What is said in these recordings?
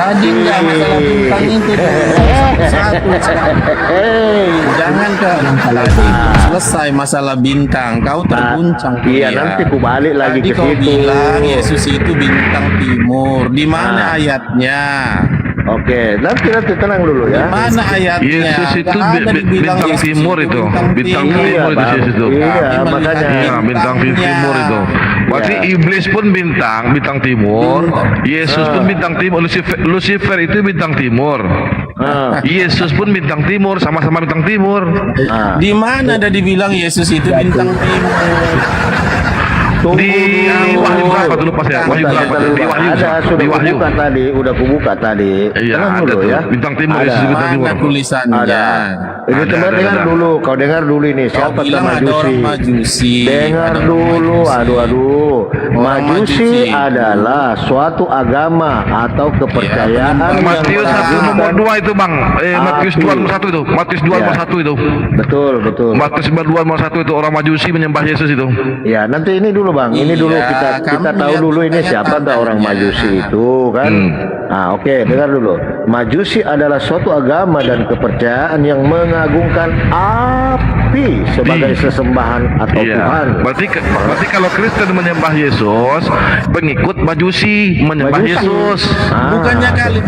Jadi nggak masalah bintang itu satu. Jangan kan selesai masalah bintang, kau terguncang. Iya, nanti ku balik lagi Tadi ke kau situ. bilang Yesus itu bintang timur. Di mana ayatnya? Oke, nanti tenang dulu ya. Mana ayatnya? Yesus itu Nggak ada dibilang bintang Yesus timur itu. Bintang timur itu Bang. Yesus itu. Iya, Kami makanya. melihat Iya, bintang timur itu. Berarti Iya. iblis pun bintang timur. Yesus pun bintang timur. Lucifer itu bintang timur. Yesus pun bintang timur, sama-sama bintang timur. Di mana ada dibilang Yesus itu bintang timur? Di Wahyu berapa dulu pas ya? Wahyu berapa? Di Wahyu. Ada, sudah Di Wahyu. kubuka tadi, udah kubuka tadi. Iya, Tenang ada dulu tuh. ya. Bintang timur, Ada. Yesus bintang timur. Mana tulisannya? Ada. Ini Ada, teman ada, dengar ada. dulu, kau dengar dulu ini Kau siapa bilang ada Majusi? orang Majusi. Dengar Ada orang dulu, Majusi. aduh. Orang Majusi Majusi. adalah suatu agama atau kepercayaan yang Matius 1 nomor 2 itu bang. Matius 2 nomor 1 itu. Matius 2 nomor Iya. 1 itu. Betul, betul. Matius 2 nomor 1 itu orang Majusi menyembah Yesus itu. Ya, nanti ini dulu bang, ini dulu Iya, kita kami tahu lihat dulu ini tanda-tandanya. siapa tuh orang Majusi itu kan? Nah, oke, dengar dulu. Majusi adalah suatu agama dan kepercayaan yang mengagungkan api sebagai sesembahan atau Iya. Tuhan. Berarti kalau Kristen menyembah Yesus, pengikut Majusi menyembah Majusi. Yesus. Bukannya kalian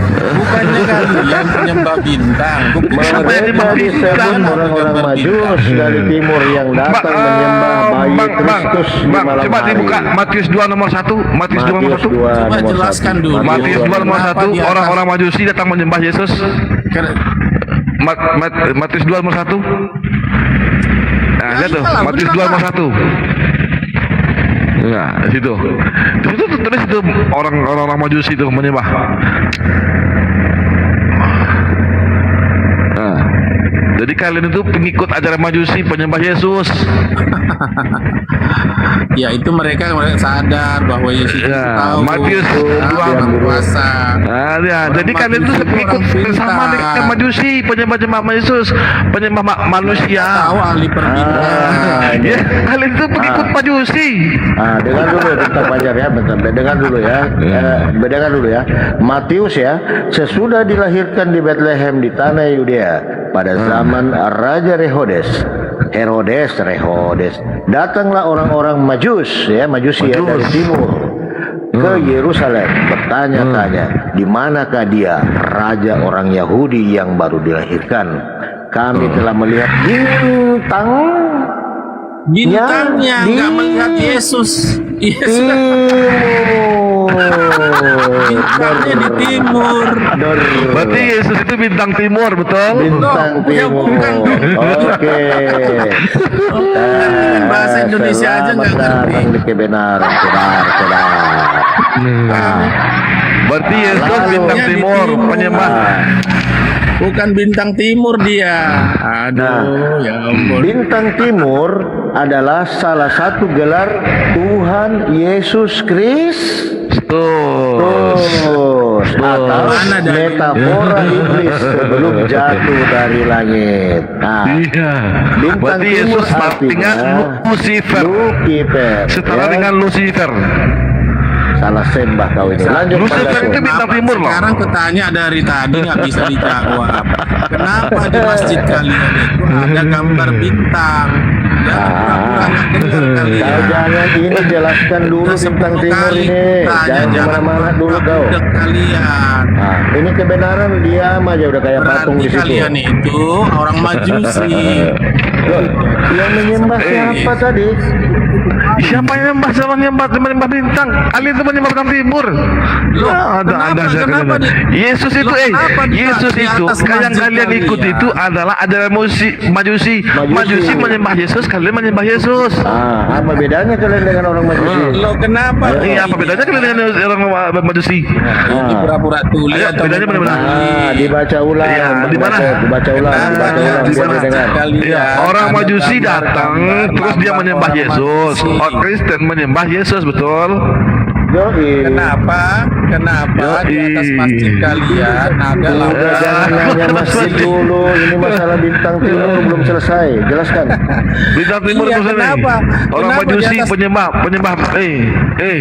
penyembah bintang. Siapa yang Mereka menyembah disebut bintang? orang-orang Majus dari timur yang datang menyembah bayi Kristus di malam coba hari. dibuka Matius 2 nomor 1. Matius 2 nomor 1. Coba jelaskan dulu. Matius 2 nomor Kenapa 1, di atas- orang-orang Majusi datang menyembah Yesus. Matius 2 nomor 1. Nah, lihat tuh, iyalah, Matius benar 2 nomor lah. 1. Nah, di situ. Di situ tertulis itu orang-orang Majusi itu menyembah. Nah, jadi kalian itu pengikut ajaran Majusi penyembah Yesus. Ya itu mereka sadar bahwa Yesus itu Ya, tahu Matius Allah berkuasa. Nah, ya, Orang jadi kalian itu Majusi itu pengikut orang bersama pintar. dengan Majusi, penyembah Yesus, penyembah manusia. Tahu ahli perbintangan. Ya, kalian itu pengikut Majusi. Dengar dulu bentar Fajar ya, bentar. Dengar dulu ya. Dengar dulu ya. Matius ya, sesudah dilahirkan di Bethlehem di tanah Yudea pada zaman Raja Herodes, datanglah orang-orang Majusi ya dari timur ke Yerusalem bertanya-tanya, di manakah dia raja orang Yahudi yang baru dilahirkan? Kami telah melihat Bintangnya di nggak melihat Yesus. Yesus bintangnya di timur. Berarti Yesus itu bintang timur, betul? Bintang Ya, timur. bukan. Oke. Bahasa Indonesia aja nggak Selamat ngerti. datang di kebenaran, saudara. Berarti Yesus Lalu- bintang Di timur, timur. penyembah. Bukan bintang timur dia. Aduh, ya ampun. Bintang timur adalah salah satu gelar Tuhan Yesus Kristus. Atau Mana dari- metafora iblis sebelum jatuh dari langit. Nah, Iya. bintang Berarti timur Yesus sama dengan artinya Lucifer. Lucifer, Setara ya. dengan Lucifer. Salah sembah kau ini. Lanjut Lucifer Pak itu Dato. bintang timur loh. Sekarang ketanya dari tadi nggak bisa dijawab. Kenapa di masjid kalian itu ada gambar bintang? Ya, pura-pura nggak dengar Kau kalian. jangan ini jelaskan dulu Udah bintang 10 timur kali ini. tanya, Jangan kemana-mana dulu kau. budek kalian. Nah, ini kebenaran diam aja udah kayak patung Berarti di situ. kalian itu orang Majusi. Loh, yang menyembah siapa tadi? Siapa yang menyembah bintang? Kalian itu menyembah bintang timur. Loh, Ada aja kenapa kalian. Yesus itu, kenapa di Yesus di itu, atas yang masjid kalian ikut kalian? itu adalah ajaran Majusi. Majusi menyembah Yesus, kalian menyembah Yesus. Apa bedanya kalian dengan orang Majusi? Lo kenapa? Iya, apa bedanya kalian dengan orang Majusi? Ini pura-pura tuli Ayo, atau bedanya memang benar-benar. tuli? Dibaca ulang. Iya, di mana? Dibaca ulang, Kenapa biar di didengar. masjid kalian Iya, orang ada Majusi gambar- datang gambar terus dia lambang menyembah orang Yesus. Majusi. Orang Kristen menyembah Yesus, betul? Yoi. Kenapa di atas masjid kalian ada Udah lambang? jangan nanya masjid dulu. Ini masalah bintang timur belum selesai. Jelaskan. Bintang timur Iya, maksudnya. kenapa? Orang Kenapa Majusi di atas- penyembah, penyembah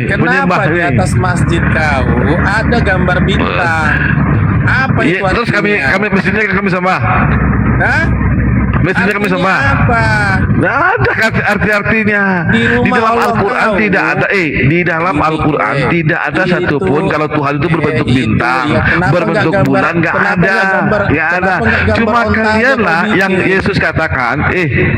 Kenapa di atas masjid kau ada gambar bintang? Apa Iya, itu terus artinya? kami mestinya kami sembah. Hah? Mestinya kami Artinya sembah. apa? Nggak ada arti-artinya. Di rumah Di dalam Allah Al-Quran tahu. tidak ada. Di dalam Al-Quran tidak ada Itu. satupun kalau Tuhan itu berbentuk Itu, bintang, ya, kenapa berbentuk nggak gambar- bulan, nggak kenapa ada, nggak gambar- nggak ada. kenapa nggak gambar Cuma onta aja kalianlah kau yang bikin? Yesus katakan.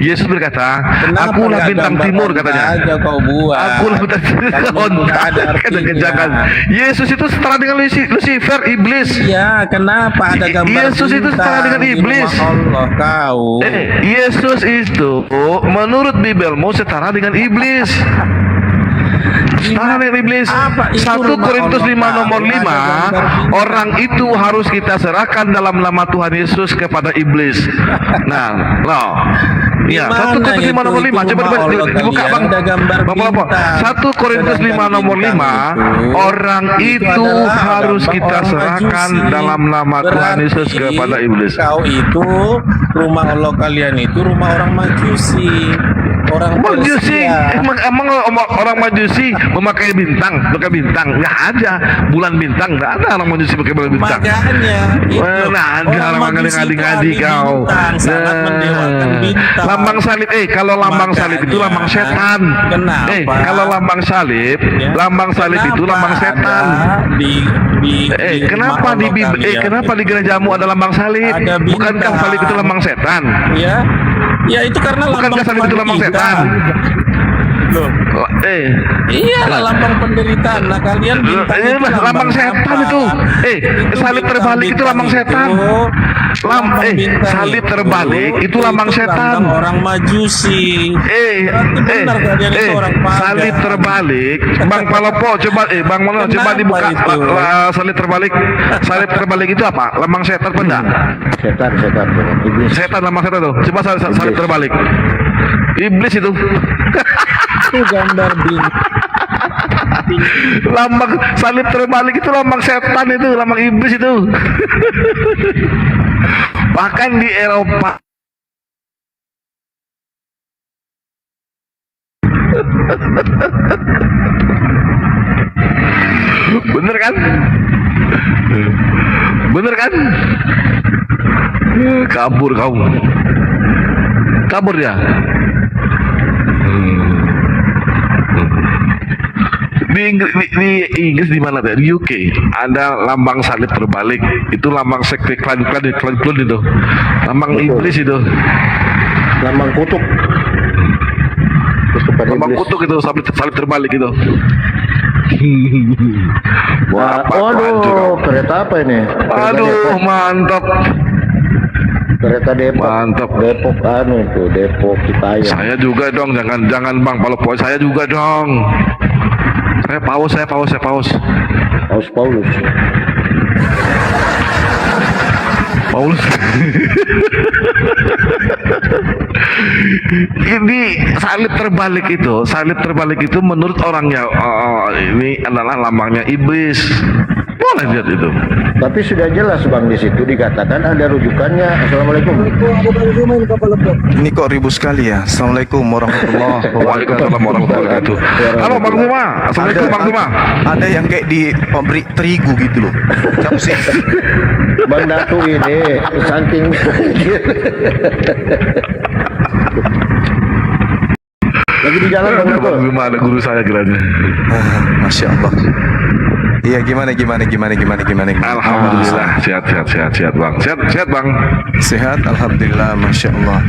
Yesus berkata, Kenapa akulah nggak bintang gambar timur onta katanya. aja kau buat. Akulah bintang Kalau nggak ada artinya. Jangan. Yesus itu setara dengan Lucifer, iblis. Iya, kenapa ada gambar Yesus itu bintang setara dengan di iblis. rumah Allah kau? Yesus itu menurut Bibelmu setara dengan iblis. Setara dengan iblis. Apa itu 1 rumah Korintus Allah 5 nomor tahu? 5, Ada gambar bintang. orang itu harus kita serahkan dalam nama Tuhan Yesus kepada iblis. Nah, loh. Iya, 1 Gimana Korintus 5 nomor itu 5. Coba rumah Allah dibuka kalian? Bang. Ada gambar Bang Polopo. bintang. 1 Korintus 5 nomor 5, Itu orang itu adalah harus gambar kita orang serahkan Majusi. dalam nama Tuhan Berarti Yesus kepada iblis. Kau itu rumah Allah kalian itu rumah orang Majusi, orang Majusi, Persia. emang orang Majusi memakai bintang, nggak ada bulan bintang, nggak ada orang Majusi pakai bulan bintang. Makanya itu, Mana ada orang Majusi ngadi-ngadi itu kau. bintang, sangat mendewakan bintang. Lambang salib, kalau lambang salib itu Makanya, lambang setan. kenapa? Kalau lambang salib, Ya. lambang salib itu Kenapa lambang setan. ada di Kenapa rumah Allah kalian? kenapa di gerejamu ada lambang salib? Ada bintang. Bukankah salib itu lambang setan? Ya, ya itu karena Bukankah salib itu lambang setan? Loh, iya lambang penderitaan. Nah kalian bintang Ini itu lambang setan apa? itu. Salib terbalik itu lambang setan. Salib terbalik itu lambang setan. Lambang orang Majusi. Berarti benar kalian itu orang pagan. Salib terbalik, Bang Palopo coba, Bang Mono coba Kenapa dibuka itu? salib terbalik. Salib terbalik itu apa? Lambang setan apa enggak? Setan, iblis. Setan, lambang setan tuh. Coba salib terbalik. Iblis itu. Itu gambar bintang. Lambang salib terbalik itu lambang setan itu, lambang iblis itu. Bahkan di Eropa bener kan? Bener kan? Kabur kau. Kabur dia. Di Inggris di mana tuh? Di UK ada lambang salib terbalik. Itu lambang sekte klan itu. Lambang iblis itu. Lambang kutuk. Terus kepada Lambang iblis. kutuk itu salib terbalik itu. Wah, Apa tuh, hancur waduh, kau. kereta apa ini? Kereta Aduh, Depok. mantap. Kereta Depok. Mantap. Depok itu, Depok Citayam. Saya juga dong, jangan Bang Palopo, saya juga dong. Saya paus. Paus Paulus. Paulus. Ini salib terbalik itu menurut orangnya ini adalah lambangnya iblis. Boleh lihat itu. Tapi sudah jelas Bang di situ dikatakan ada rujukannya. Assalamualaikum. Ini kok ribut sekali ya. Assalamualaikum warahmatullahi wabarakatuh. Waalaikumsalam warahmatullahi wabarakatuh. Halo Bang Zuma. Assalamualaikum Bang Zuma. Ada yang kayak di pabrik terigu gitu loh. Siapa sih? Bang Datu ini saking lagi di jalan Bang Datu. Bang Zuma ada guru saya kiranya. Masya Allah. Iya gimana? Alhamdulillah sehat Bang. Sehat Bang. Sehat, alhamdulillah, masya Allah.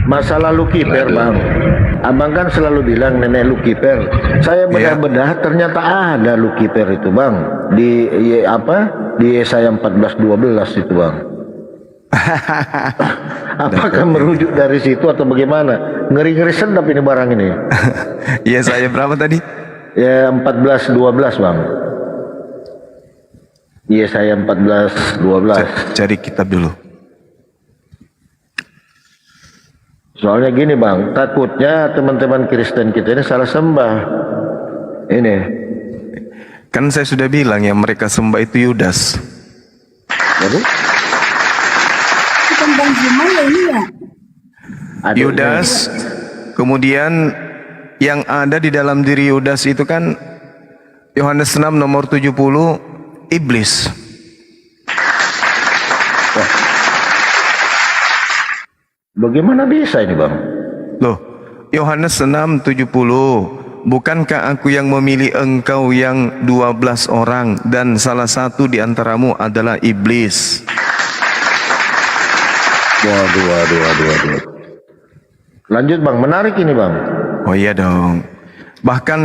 Masa lalu kiper Bang. Abang kan selalu bilang nenek lu kiper. Saya bedah-bedah ternyata ada lu kiper itu Bang. Di Di Yesaya 14:12 itu Bang. Apakah merujuk dari situ atau bagaimana? Ngeri-ngeri sedap ini barang ini. Iya saya berapa tadi? Ya 14:12 Bang. Yesaya 14:12. Cari kitab dulu. Soalnya gini Bang, takutnya teman-teman Kristen kita ini salah sembah. Ini. Kan saya sudah bilang yang mereka sembah itu Yudas. Jadi Bukan Bang Zuma ya ini ya? ada Yudas, kemudian yang ada di dalam diri Yudas itu kan Yohanes 6 nomor 70, iblis. Bagaimana bisa ini Bang? Loh, Yohanes 6:70. Bukankah aku yang memilih engkau yang 12 orang dan salah satu di antaramu adalah iblis? Waduh. Lanjut Bang, menarik ini Bang. Oh iya dong. Bahkan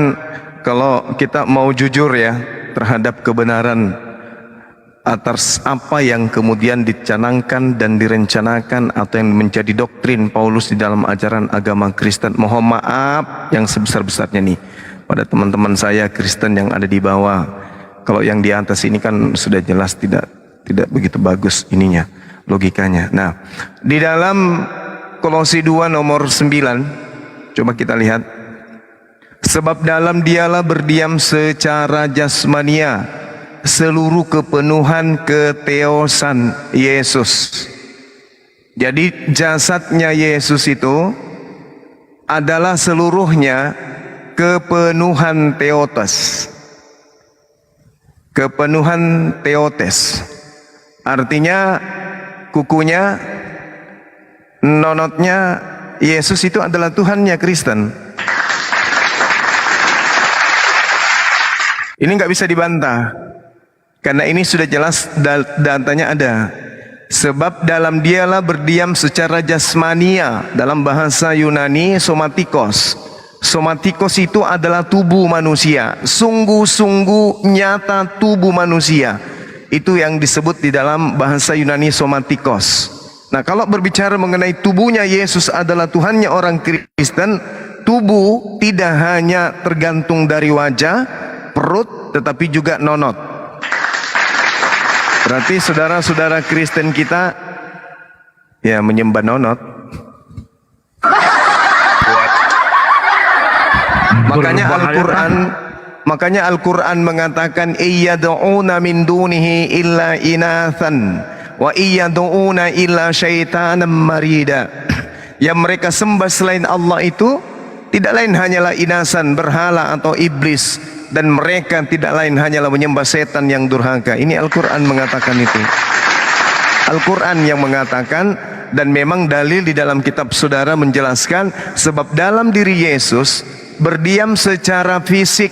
kalau kita mau jujur ya terhadap kebenaran atas apa yang kemudian dicanangkan dan direncanakan atau yang menjadi doktrin Paulus di dalam ajaran agama Kristen. Mohon maaf yang sebesar-besarnya nih pada teman-teman saya Kristen yang ada di bawah. Kalau yang di atas ini kan sudah jelas tidak begitu bagus ininya, logikanya. Nah, di dalam Kolose 2 nomor 9 coba kita lihat. Sebab dalam dialah berdiam secara jasmania seluruh kepenuhan keteosan Yesus. Jadi jasadnya Yesus itu adalah seluruhnya kepenuhan teotes. Kepenuhan teotes. Artinya kukunya, nonotnya Yesus itu adalah Tuhannya Kristen. Ini nggak bisa dibantah. Karena ini sudah jelas datanya ada. Sebab dalam dialah berdiam secara jasmania. Dalam bahasa Yunani somatikos. Somatikos itu adalah tubuh manusia. Sungguh-sungguh nyata tubuh manusia. Itu yang disebut di dalam bahasa Yunani somatikos. Nah, kalau berbicara mengenai tubuhnya Yesus adalah Tuhannya orang Kristen, tubuh tidak hanya tergantung dari wajah, perut, tetapi juga nonot. Berarti saudara-saudara Kristen kita ya menyembah nonot. Makanya Al-Quran mengatakan iyyad'una min dunihi illa inathan wa iyyad'una illa syaitanan marida. Yang mereka sembah selain Allah itu tidak lain hanyalah inasan, berhala atau iblis. Dan mereka tidak lain hanyalah menyembah setan yang durhaka. Ini Al-Quran mengatakan itu. Al-Quran yang mengatakan, dan memang dalil di dalam kitab saudara menjelaskan, sebab dalam diri Yesus berdiam secara fisik,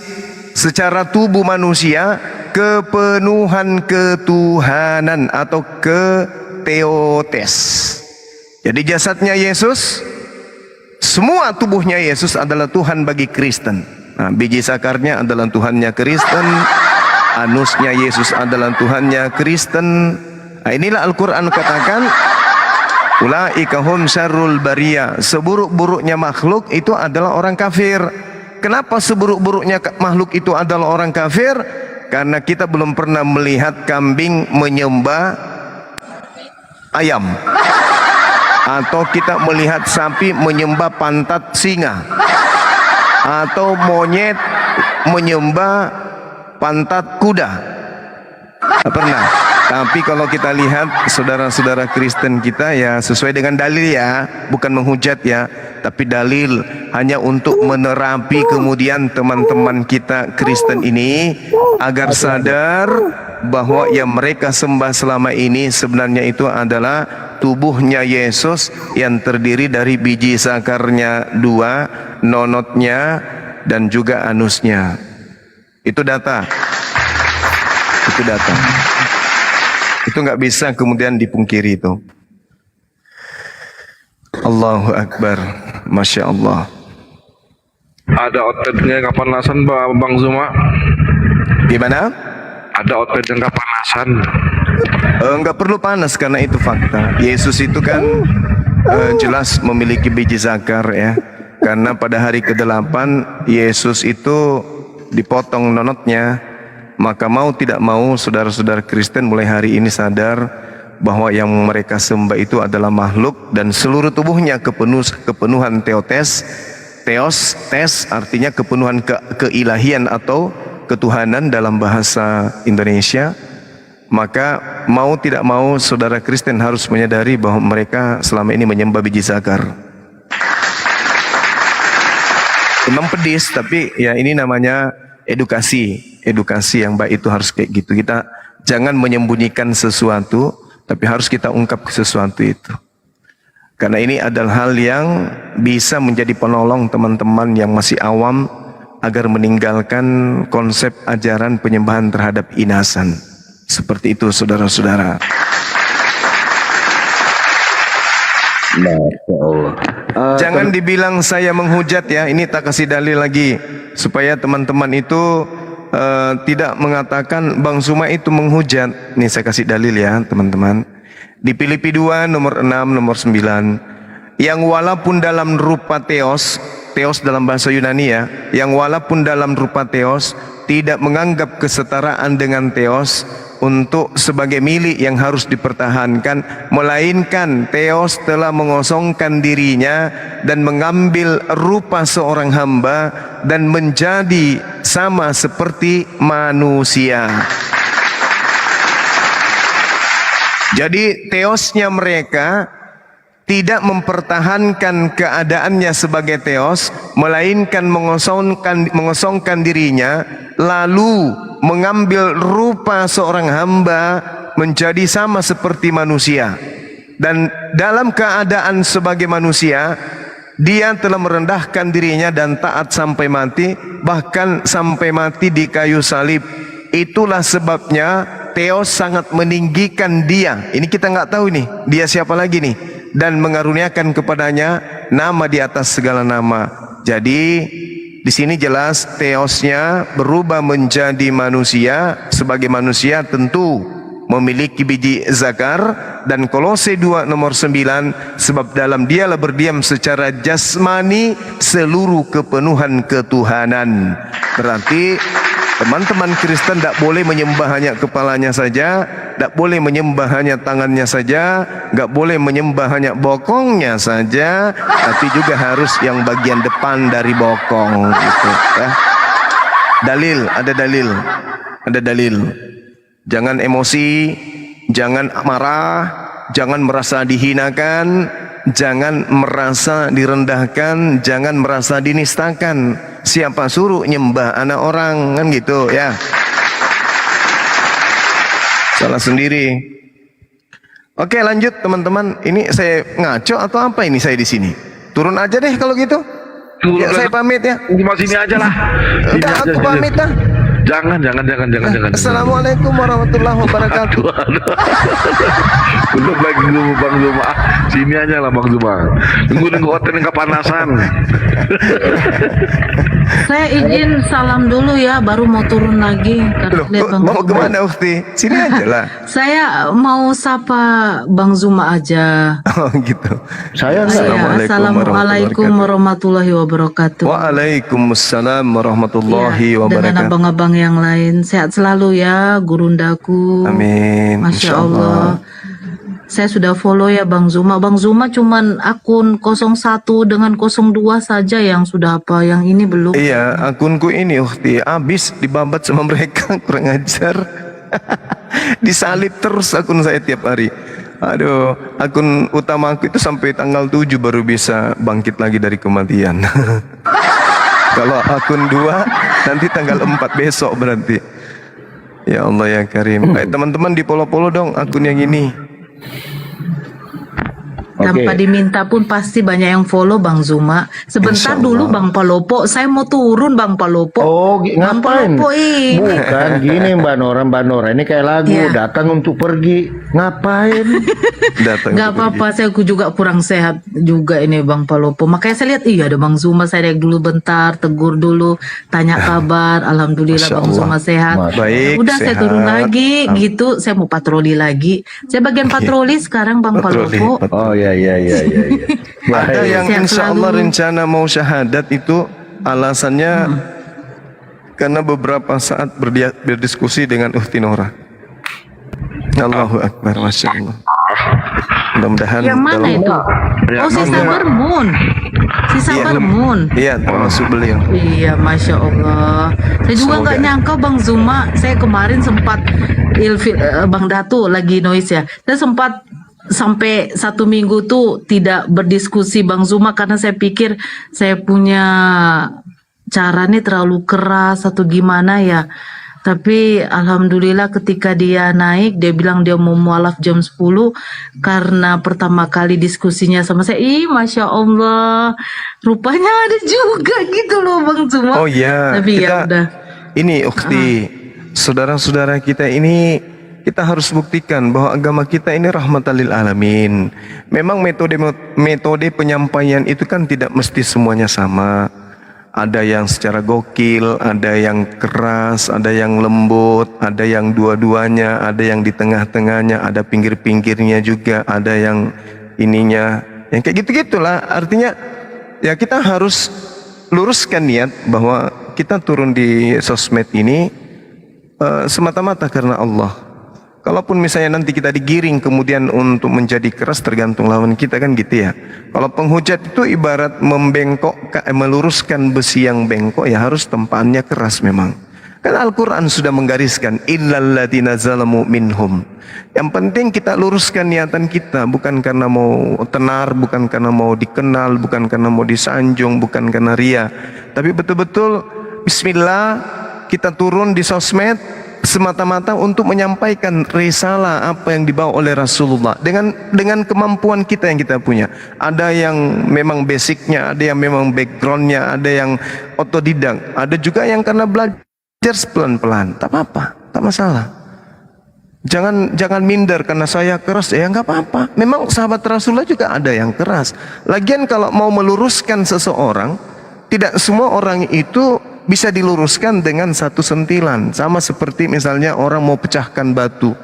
secara tubuh manusia, kepenuhan ketuhanan atau keteotes. Jadi jasadnya Yesus, semua tubuhnya Yesus adalah Tuhan bagi Kristen. Nah, biji sakarnya adalah Tuhannya Kristen, anusnya Yesus adalah Tuhannya Kristen. Nah, inilah Al-Quran katakan, ulaika hum syarrul bariyah. Seburuk-buruknya makhluk itu adalah orang kafir. Kenapa seburuk-buruknya makhluk itu adalah orang kafir? Karena kita belum pernah melihat kambing menyembah ayam, atau kita melihat sapi menyembah pantat singa, atau monyet menyembah pantat kuda. Tak pernah. Tapi kalau kita lihat saudara-saudara Kristen kita ya sesuai dengan dalil ya, bukan menghujat ya, tapi dalil hanya untuk menerapi kemudian teman-teman kita Kristen ini agar sadar bahwa yang mereka sembah selama ini sebenarnya itu adalah tubuhnya Yesus yang terdiri dari biji sakarnya 2, nonotnya dan juga anusnya. Itu data. Itu data. Itu nggak bisa kemudian dipungkiri itu. Allahu Akbar, Masya Allah. Ada outletnya kepanasan Bang Zuma? Gimana? Ada outlet yang kepanasan. Nggak perlu panas karena itu fakta. Yesus itu kan jelas memiliki biji zakar ya. Karena pada hari ke-8 Yesus itu dipotong nonotnya. Maka mau tidak mau saudara-saudara Kristen mulai hari ini sadar bahwa yang mereka sembah itu adalah makhluk dan seluruh tubuhnya kepenuhan teotes. Theos, tes artinya kepenuhan keilahian atau ketuhanan dalam bahasa Indonesia. Maka mau tidak mau saudara Kristen harus menyadari bahwa mereka selama ini menyembah biji zakar. Memang pedis, tapi ya ini namanya edukasi. edukasi yang baik itu harus kayak gitu. Kita jangan menyembunyikan sesuatu, tapi harus kita ungkap sesuatu itu. Karena ini adalah hal yang bisa menjadi penolong teman-teman yang masih awam agar meninggalkan konsep ajaran penyembahan terhadap inasan. Seperti itu saudara-saudara. Masya Allah. Jangan dibilang saya menghujat ya. Ini tak kasih dalil lagi supaya teman-teman itu tidak mengatakan Bang Zuma itu menghujat. Nih saya kasih dalil ya teman-teman. Di Filipi 2 nomor 6 nomor 9, yang walaupun dalam rupa theos dalam bahasa Yunani ya, yang walaupun dalam rupa theos tidak menganggap kesetaraan dengan theos untuk sebagai milik yang harus dipertahankan, melainkan theos telah mengosongkan dirinya dan mengambil rupa seorang hamba dan menjadi sama seperti manusia. Jadi theosnya mereka tidak mempertahankan keadaannya sebagai theos, melainkan mengosongkan dirinya, lalu mengambil rupa seorang hamba menjadi sama seperti manusia. Dan dalam keadaan sebagai manusia, dia telah merendahkan dirinya dan taat sampai mati, bahkan sampai mati di kayu salib. Itulah sebabnya theos sangat meninggikan dia. Ini kita nggak tahu nih, dia siapa lagi nih. Dan mengaruniakan kepadanya nama di atas segala nama. Jadi di sini jelas theosnya berubah menjadi manusia. Sebagai manusia tentu memiliki biji zakar. Dan Kolose 2 nomor 9, sebab dalam dialah berdiam secara jasmani seluruh kepenuhan ketuhanan. Berarti teman-teman Kristen tidak boleh menyembah hanya kepalanya saja, tidak boleh menyembah hanya tangannya saja, nggak boleh menyembah hanya bokongnya saja, tapi juga harus yang bagian depan dari bokong gitu ya. Dalil, ada dalil. Jangan emosi, jangan marah, jangan merasa dihinakan, jangan merasa direndahkan, jangan merasa dinistakan. Siapa suruh nyembah anak orang, kan gitu ya. Salah sendiri. Oke, lanjut teman-teman. Ini saya ngaco atau apa ini saya di sini? Turun aja deh kalau gitu. Ya, saya pamit ya. Cuma sini aja lah. Enggak, aku pamit dah. Jangan. Assalamualaikum warahmatullahi wabarakatuh. Untuk Bang Zuma, sini aja lah Bang Zuma. Tunggu hotel yang kepanasan. Saya izin salam dulu ya, baru mau turun lagi. Loh, mau kemana Ukti? Sini aja lah. Saya mau sapa Bang Zuma aja. Oh gitu. Saya Assalamualaikum warahmatullahi wabarakatuh. Waalaikumsalam warahmatullahi Ya, dengan wabarakatuh. abang-abang yang lain sehat selalu ya, gurundaku. Amin. Masya Allah. Saya sudah follow ya Bang Zuma. Bang Zuma cuman akun 01 dengan 02 saja yang sudah apa, yang ini belum. Iya, akunku ini Ukti habis dibabat sama mereka, kurang ajar. Disalib terus akun saya tiap hari. Aduh, akun utama aku itu sampai tanggal 7 baru bisa bangkit lagi dari kematian. Kalau akun 2 nanti tanggal 4 besok berarti. Ya Allah ya Karim. Teman-teman di polo-polo dong akun yang ini. Tanpa diminta pun pasti banyak yang follow Bang Zuma. Sebentar dulu Bang Palopo, saya mau turun Bang Palopo. Oh, Bang ngapain? Palopo ini. Bukan gini Mbak Nora ini kayak lagu, Iya. datang untuk pergi. Ngapain? Datang. Gak apa-apa, saya juga kurang sehat juga ini Bang Palopo. Makanya saya lihat, iya ada Bang Zuma, saya lihat dulu bentar, tegur dulu, tanya kabar. Alhamdulillah Masya Bang Allah. Zuma sehat. Baik, Udah saya sehat. turun lagi gitu, saya mau patroli lagi. Saya bagian patroli sekarang Bang Patroli. Palopo. Oh iya. Ada yang Sehat insya Allah selalu. rencana mau syahadat itu alasannya karena beberapa saat berdiskusi dengan Ukti Nora. Allahu Akbar, Masya Allah. Mudah-mudahan Yang mana dalam- itu? Ya, Oh, si Sabar Moon. Si Sabar Moon. Iya, termasuk beliau. Iya, Masya Allah. Saya juga Semoga. nggak nyangka Bang Zuma. Saya kemarin sempat Bang Datu lagi noise ya. Saya sempat sampai 1 minggu tuh tidak berdiskusi Bang Zuma karena saya pikir saya punya cara nih terlalu keras atau gimana ya. Tapi alhamdulillah ketika dia naik, dia bilang dia mau mualaf jam 10 karena pertama kali diskusinya sama saya. Ih, Masya Allah, rupanya ada juga gitu loh Bang Zuma. Oh iya, Tapi ya udah. ini Ukhti, saudara-saudara kita ini, kita harus buktikan bahwa agama kita ini rahmatan lil alamin. Memang metode penyampaian itu kan tidak mesti semuanya sama. Ada yang secara gokil, ada yang keras, ada yang lembut, ada yang dua-duanya, ada yang di tengah-tengahnya, ada pinggir-pinggirnya juga, ada yang ininya, yang kayak gitu-gitulah. Artinya ya kita harus luruskan niat bahwa kita turun di sosmed ini semata-mata karena Allah. Kalaupun misalnya nanti kita digiring kemudian untuk menjadi keras, tergantung lawan kita kan gitu ya. Kalau penghujat itu ibarat meluruskan besi yang bengkok, ya harus tempaannya keras memang. Kan Al-Quran sudah menggariskan illalladzina zalamu minhum. Yang penting kita luruskan niatan kita, bukan karena mau tenar, bukan karena mau dikenal, bukan karena mau disanjung, bukan karena ria. Tapi betul-betul bismillah kita turun di sosmed semata-mata untuk menyampaikan risalah apa yang dibawa oleh Rasulullah dengan kemampuan kita yang kita punya. Ada yang memang basicnya, ada yang memang backgroundnya, ada yang otodidak, ada juga yang karena belajar pelan-pelan. Tak apa-apa, tak masalah. Jangan minder karena saya keras, ya nggak apa-apa. Memang sahabat Rasulullah juga ada yang keras. Lagian kalau mau meluruskan seseorang, tidak semua orang itu bisa diluruskan dengan satu sentilan. Sama seperti misalnya orang mau pecahkan batu.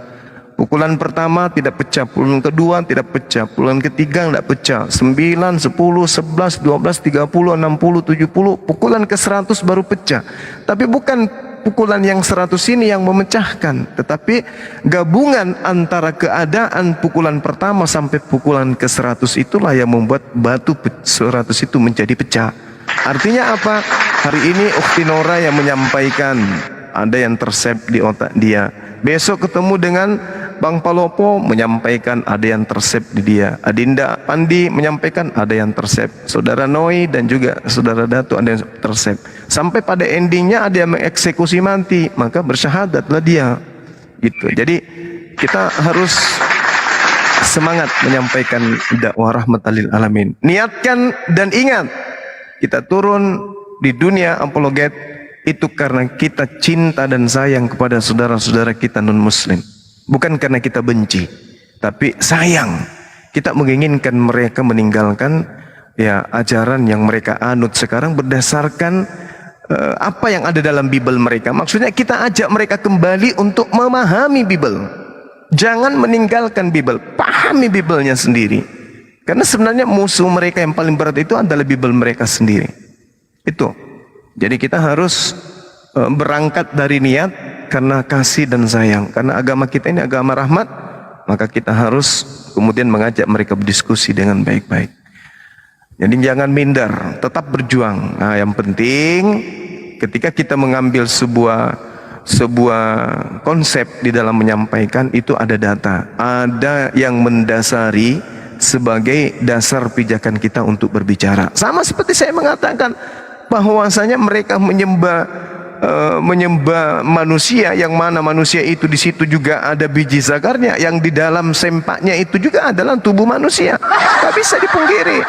Pukulan pertama tidak pecah, pukulan kedua tidak pecah, pukulan ketiga tidak pecah, 9, 10, 11, 12, 30, 60, 70, pukulan ke 100 baru pecah. Tapi bukan pukulan yang 100 ini yang memecahkan, tetapi gabungan antara keadaan pukulan pertama sampai pukulan ke 100 itulah yang membuat batu 100 itu menjadi pecah. Artinya apa? Hari ini Ukhti Nora yang menyampaikan, ada yang tersep di otak dia. Besok ketemu dengan Bang Palopo menyampaikan, ada yang tersep di dia. Adinda Pandi menyampaikan, ada yang tersep. Saudara Noi dan juga Saudara Datu ada yang tersep. Sampai pada endingnya ada yang mengeksekusi mati, maka bersyahadatlah dia. Gitu. Jadi kita harus semangat menyampaikan dakwah rahmatan lil alamin. Niatkan dan ingat, kita turun di dunia apologet itu karena kita cinta dan sayang kepada saudara-saudara kita non-muslim. Bukan karena kita benci, tapi sayang. Kita menginginkan mereka meninggalkan ya ajaran yang mereka anut sekarang berdasarkan apa yang ada dalam Bible mereka. Maksudnya kita ajak mereka kembali untuk memahami Bible. Jangan meninggalkan Bible, pahami Bible-nya sendiri. Karena sebenarnya musuh mereka yang paling berat itu adalah Bible mereka sendiri. Itu. Jadi kita harus berangkat dari niat karena kasih dan sayang. Karena agama kita ini agama rahmat, maka kita harus kemudian mengajak mereka berdiskusi dengan baik-baik. Jadi jangan minder, tetap berjuang. Nah, yang penting ketika kita mengambil sebuah konsep di dalam menyampaikan, itu ada data, ada yang mendasari sebagai dasar pijakan kita untuk berbicara. Sama seperti saya mengatakan bahwasanya mereka menyembah manusia, yang mana manusia itu di situ juga ada biji zakarnya, yang di dalam sempaknya itu juga adalah tubuh manusia. Tak bisa dipungkiri,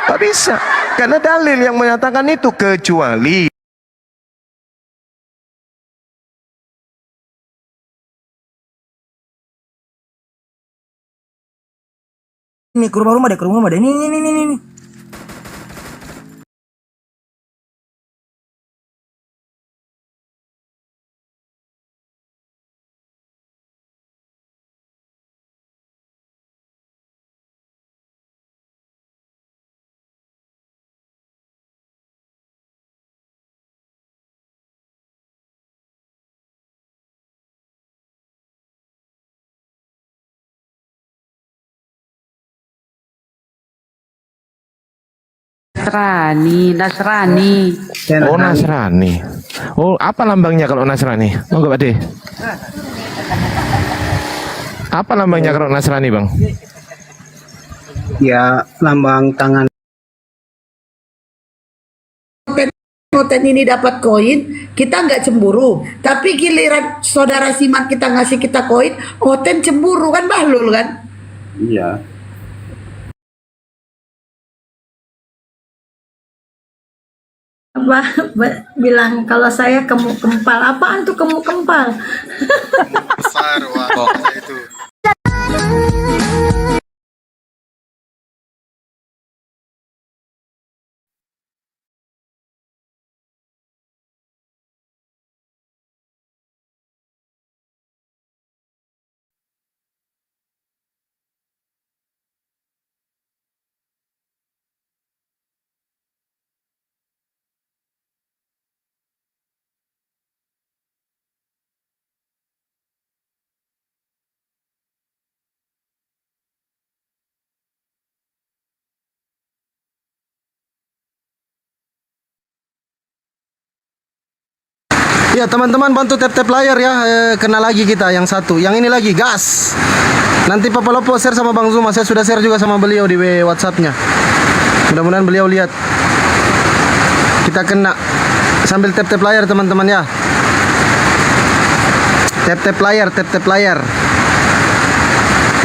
tak bisa, karena dalil yang menyatakan itu. Kecuali ini ke rumah deh, ini. Nasrani. Oh, Nasrani. Oh, apa lambangnya kalau Nasrani? Monggo Pak De. Apa lambangnya kalau Nasrani, Bang? Ya lambang tangan Oten ini dapat koin, kita nggak cemburu. Tapi giliran saudara Siman kita ngasih kita koin, Oten cemburu kan, Bahlul kan? Iya. Bilang kalau saya kemu kempal. Apaan tuh kemu kempal? Besar wah itu. Ya teman-teman bantu tap-tap layar ya. Kena lagi kita yang satu. Yang ini lagi gas. Nanti Papa Lopo share sama Bang Zuma. Saya sudah share juga sama beliau di WhatsApp-nya. Mudah-mudahan beliau lihat. Kita kena. Sambil tap-tap layar teman-teman ya. Tap-tap layar, tap-tap layar.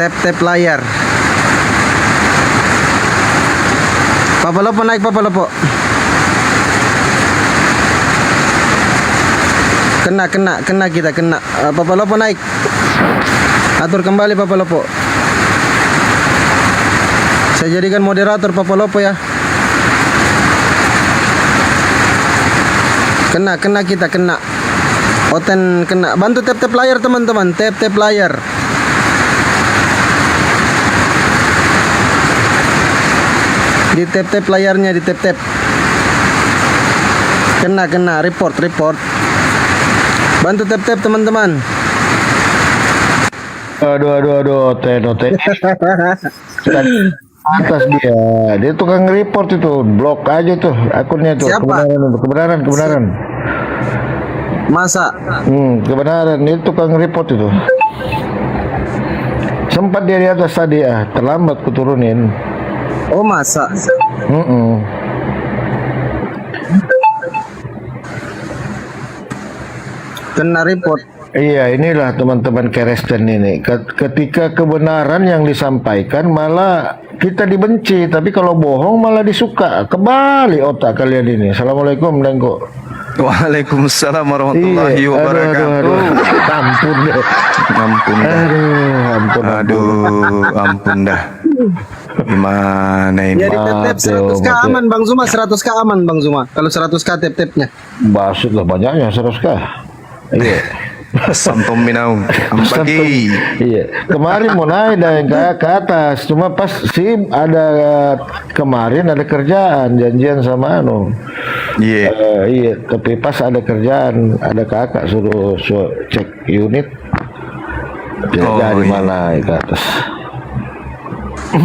Tap-tap layar. Papa Lopo naik, Papa Lopo. Kena kita kena. Papa Lopo naik. Atur kembali Papa Lopo. Saya jadikan moderator Papa Lopo ya. Kena kita kena. Oten kena. Bantu tap-tap layar teman-teman. Tap-tap layar. Di tap-tap layarnya, di tap-tap. Kena report. Bantu tap-tap teman-teman. Aduh, Oten. Atas dia tukang report itu, blok aja tuh akunnya tuh. Siapa? Kebenaran. Masa? Kebenaran itu tukang report itu. Sempat dia di atas tadi terlambat kuturunin. Oh masa? Kena report. Iya, inilah teman-teman Kristen ini. Ketika kebenaran yang disampaikan malah kita dibenci, tapi kalau bohong malah disuka. Kebalik otak kalian ini. Assalamualaikum, Dengko. Waalaikumsalam warahmatullahi wabarakatuh. Ampun deh. Ampun dah. Gimana ini? Jadi tap-tap 100k aman Bang Zuma, 100k aman Bang Zuma. Kalau 100k tap-tapnya. Basut lah banyaknya 100k. Iya. Santom minau. Ampagi. Iya. Kemarin mau naik dan ke atas, cuma pas kemarin ada kerjaan janjian sama Iya. Iya, tapi pas ada kerjaan, ada kakak suruh cek unit. Jadi mana ke atas.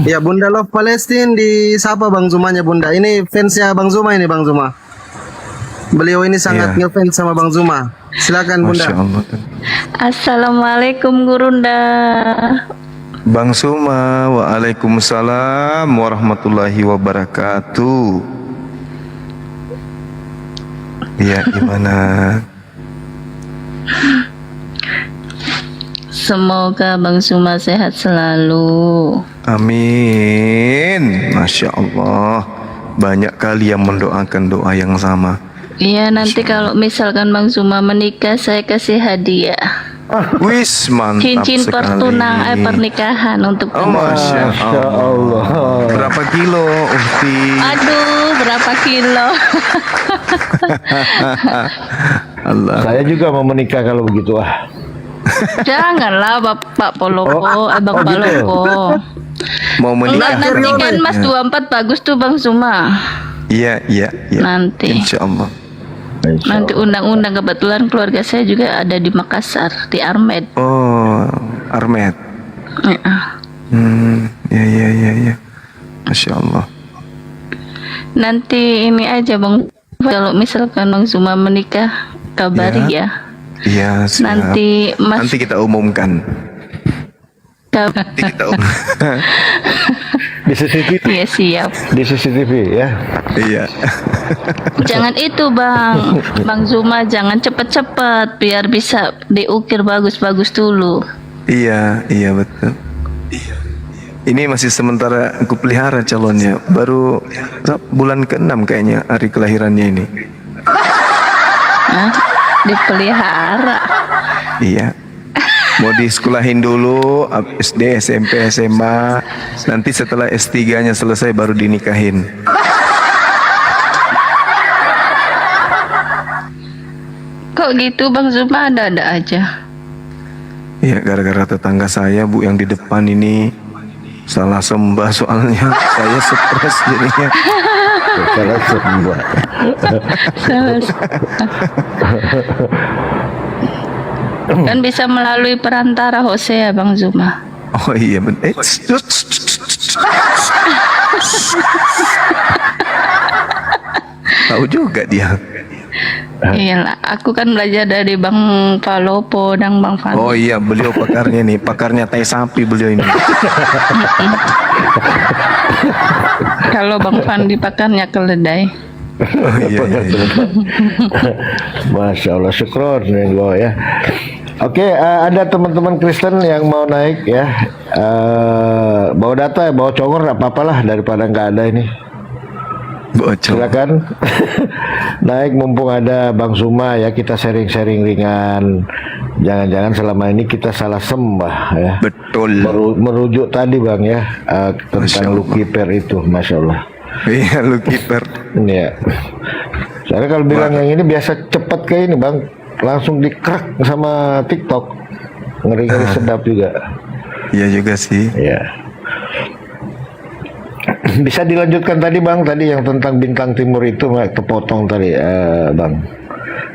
Ya Bunda Love Palestine di siapa Bang Zumanya Bunda? Ini fansnya Bang Zuma ini Bang Zuma. Beliau ini sangat ngefans sama Bang Zuma. Silakan Bunda. Masya Allah. Assalamualaikum Gurunda. Bang Suma, waalaikumsalam warahmatullahi wabarakatuh. Iya, gimana? Semoga Bang Suma sehat selalu. Amin. Masya Allah. Banyak kali yang mendoakan doa yang sama. Iya, nanti kalau misalkan Bang Suma menikah, saya kasih hadiah. Wis, mantap Cincin sekali. pernikahan untuk Masya Allah. Berapa kilo, Uhti? Aduh, berapa kilo? Allah. Saya juga mau menikah kalau begitu Janganlah Bapak Poloko, Bang Poloko. Mau menikah? Nanti kan Mas 24 bagus tuh Bang Suma. Iya. Nanti. Insya Allah. Nanti undang-undang, kebetulan keluarga saya juga ada di Makassar, di Armed. Oh, Armed. Ya. Masya Allah. Nanti ini aja Bang, kalau misalkan Bang Suma menikah, kabari ya. Iya, siap. Nanti kita umumkan. Nanti kita umumkan. Di CCTV. Iya siap. Di CCTV ya. Iya. Jangan itu Bang Zuma, jangan cepet-cepet biar bisa diukir bagus-bagus dulu. Iya, iya betul. Ini masih sementara aku pelihara calonnya. Baru bulan ke-6 kayaknya hari kelahirannya ini. Hah? Dipelihara. Iya. Mau disekolahin dulu SD, SMP, SMA. Nanti setelah S3-nya selesai baru dinikahin. Kok gitu Bang Zuma, ada-ada aja. Iya, gara-gara tetangga saya Bu yang di depan ini salah sembah soalnya. Saya stres jadinya. Salah sembah. Kan bisa melalui perantara Hosea Bang Zuma. Oh iya benar. Tahu juga dia. Iyalah, aku kan belajar dari Bang Palopo dan Bang Fandi. Oh iya, beliau pakarnya nih, pakarnya tai sapi beliau ini. Kalau Bang Fandi pakarnya keledai. Oh iya, iya, iya. Masya Allah, syukron ya. Oke, ada teman-teman Kristen yang mau naik ya. Bawa data, bawa congor, apa-apalah daripada nggak ada ini. Bocor. Silakan naik mumpung ada Bang Zuma ya, kita sharing-sharing ringan. Jangan-jangan selama ini kita salah sembah ya. Betul. Merujuk tadi Bang ya, tentang Lucifer itu, Masya Allah. Iya, Lucifer. Iya. Soalnya kalau bilang yang ini biasa cepet kayak ini Bang, langsung dikrek sama TikTok. Ngeri-ngeri sedap juga. Iya juga sih. Iya. Bisa dilanjutkan tadi Bang, tadi yang tentang bintang timur itu kepotong tadi Bang.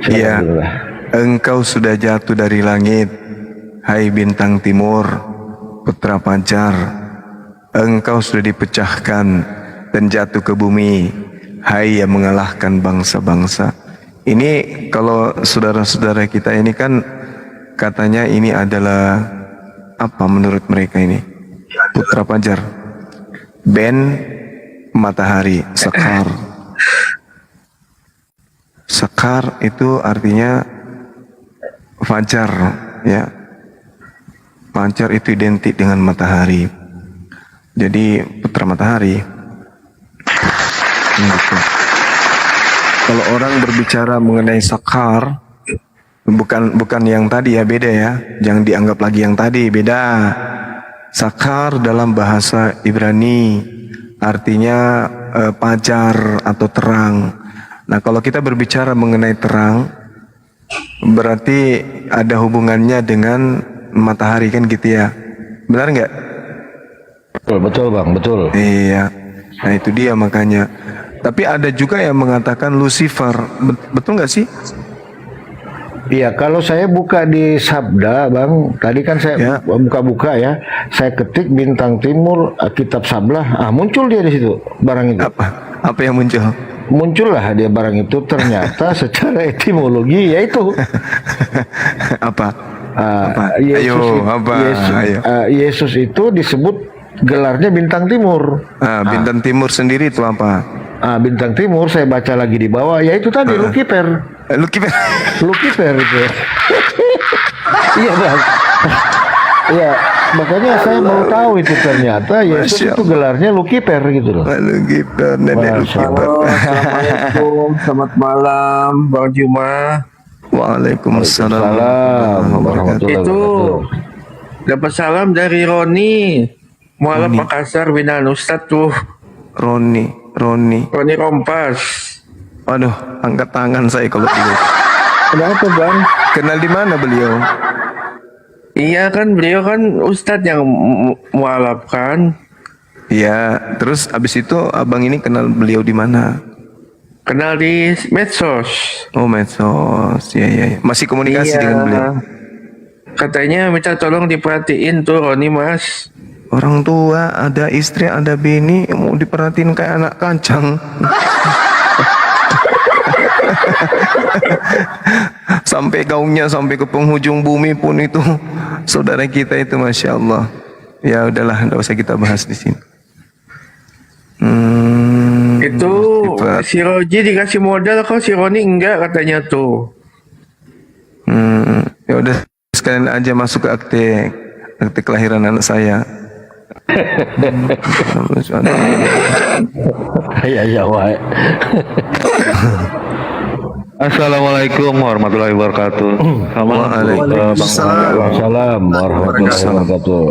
Iya. Engkau sudah jatuh dari langit, hai bintang timur, putra pajar. Engkau sudah dipecahkan dan jatuh ke bumi, hai yang mengalahkan bangsa-bangsa. Ini kalau saudara-saudara kita ini kan katanya ini adalah apa menurut mereka ini? Putra pajar. Ben matahari, sekar. Sekar itu artinya fajar, ya. Fajar itu identik dengan matahari. Jadi putra matahari. Gitu. Kalau orang berbicara mengenai sakar, bukan yang tadi ya, beda ya. Jangan dianggap lagi yang tadi, beda. Sakar dalam bahasa Ibrani artinya pajar atau terang. Nah, kalau kita berbicara mengenai terang, berarti ada hubungannya dengan matahari kan gitu ya. Benar nggak? Betul Bang, betul. Iya. Nah, itu dia makanya. Tapi ada juga yang mengatakan Lucifer. Betul nggak sih? Iya, kalau saya buka di Sabda, Bang, tadi kan saya buka-buka ya, saya ketik bintang timur, kitab Sablah, muncul dia di situ, barang itu. Apa yang muncul? Muncullah dia barang itu, ternyata secara etimologi yaitu apa? Yesus itu disebut gelarnya bintang timur. Bintang timur sendiri itu apa? Bintang timur saya baca lagi di bawah, yaitu tadi Lucifer. Lucifer itu. Iya Bang. Iya, makanya saya baru tahu itu ternyata Yesus itu gelarnya Lucifer gitu loh. Lucifer, nenek Lucifer. Assalamualaikum, selamat malam Bang Juma. Waalaikumsalam. Itu dapat salam dari Roni, Mualaf Makassar, binaan Ustadz tuh. Roni Rompas. Waduh, angkat tangan saya kalau beliau. Kenapa Bang? Kenal di mana beliau? Iya kan, beliau kan Ustadz yang mualaf kan. Iya, terus abis itu abang ini kenal beliau di mana? Kenal di medsos. Oh, medsos. Iya. Masih komunikasi dengan beliau? Katanya minta tolong diperhatiin tuh Roni Mas. Orang tua, ada istri, ada bini, mau diperhatiin kayak anak kancang. Sampai gaungnya sampai ke penghujung bumi pun itu saudara kita itu, Masya Allah. Ya udahlah, tidak usah kita bahas di sini. si Roji dikasih modal kok, si Roni enggak katanya tuh. Ya udah sekalian aja masuk ke akte kelahiran anak saya. Ya wae. Assalamualaikum warahmatullahi wabarakatuh. Waalaikumsalam warahmatullahi wabarakatuh.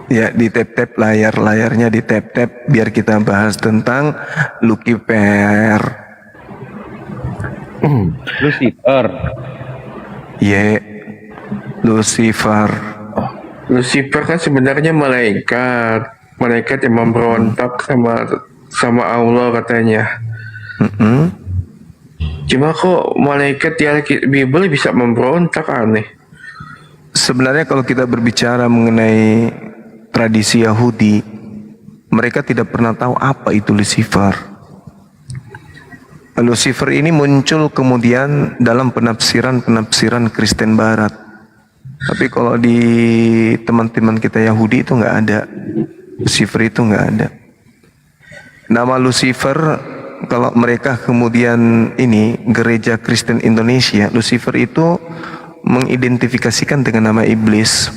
Ya, di tap layarnya di tap biar kita bahas tentang Lucifer. Lucifer. Lucifer. Lucifer kan sebenarnya malaikat yang memberontak sama Allah katanya. Cuma kok malaikat di Bible bisa memberontak, aneh. Sebenarnya kalau kita berbicara mengenai tradisi Yahudi, mereka tidak pernah tahu apa itu Lucifer. Lucifer ini muncul kemudian dalam penafsiran Kristen Barat. Tapi kalau di teman-teman kita Yahudi itu nggak ada. Lucifer itu nggak ada. Nama Lucifer, kalau mereka kemudian ini gereja Kristen Indonesia, Lucifer itu mengidentifikasikan dengan nama iblis.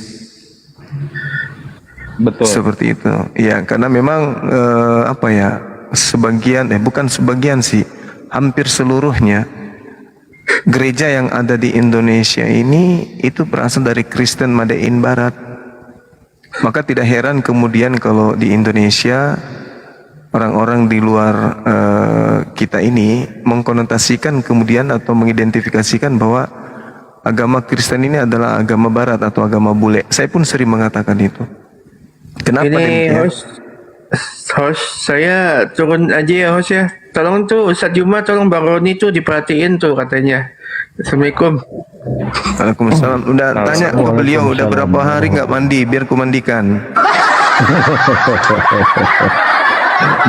Betul. Seperti itu. Ya, karena memang bukan sebagian sih, hampir seluruhnya gereja yang ada di Indonesia ini itu berasal dari Kristen Madain Barat. Maka tidak heran kemudian kalau di Indonesia orang-orang di luar kita ini mengkonotasikan kemudian atau mengidentifikasikan bahwa agama Kristen ini adalah agama Barat atau agama bule. Saya pun sering mengatakan itu. Kenapa Ini demikian? host, saya turun aja ya host ya. Tolong tuh Ustadz Juma, tolong Bang Roni tuh diperhatiin tuh katanya. Assalamualaikum. Waalaikumsalam. Udah tanya ke beliau udah berapa hari nggak mandi biar ku mandikan.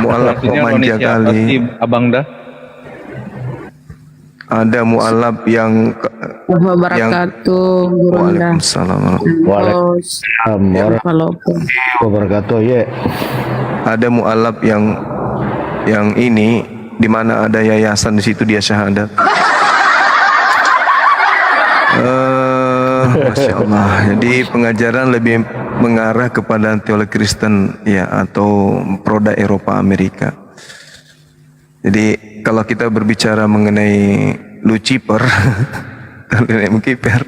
Mualaf kok manja kali. Abang dah. Ada mualaf yang Wabarakatuh, Guru Anda. Waalaikumsalam. Waalaikumsalam warahmatullahi wabarakatuh. Ya. Ada mualaf yang ini di mana ada yayasan di situ dia syahadat. Masya Allah. Jadi pengajaran lebih mengarah kepada teologi Kristen ya atau Proda Eropa Amerika. Jadi kalau kita berbicara mengenai Lucifer, Lucifer,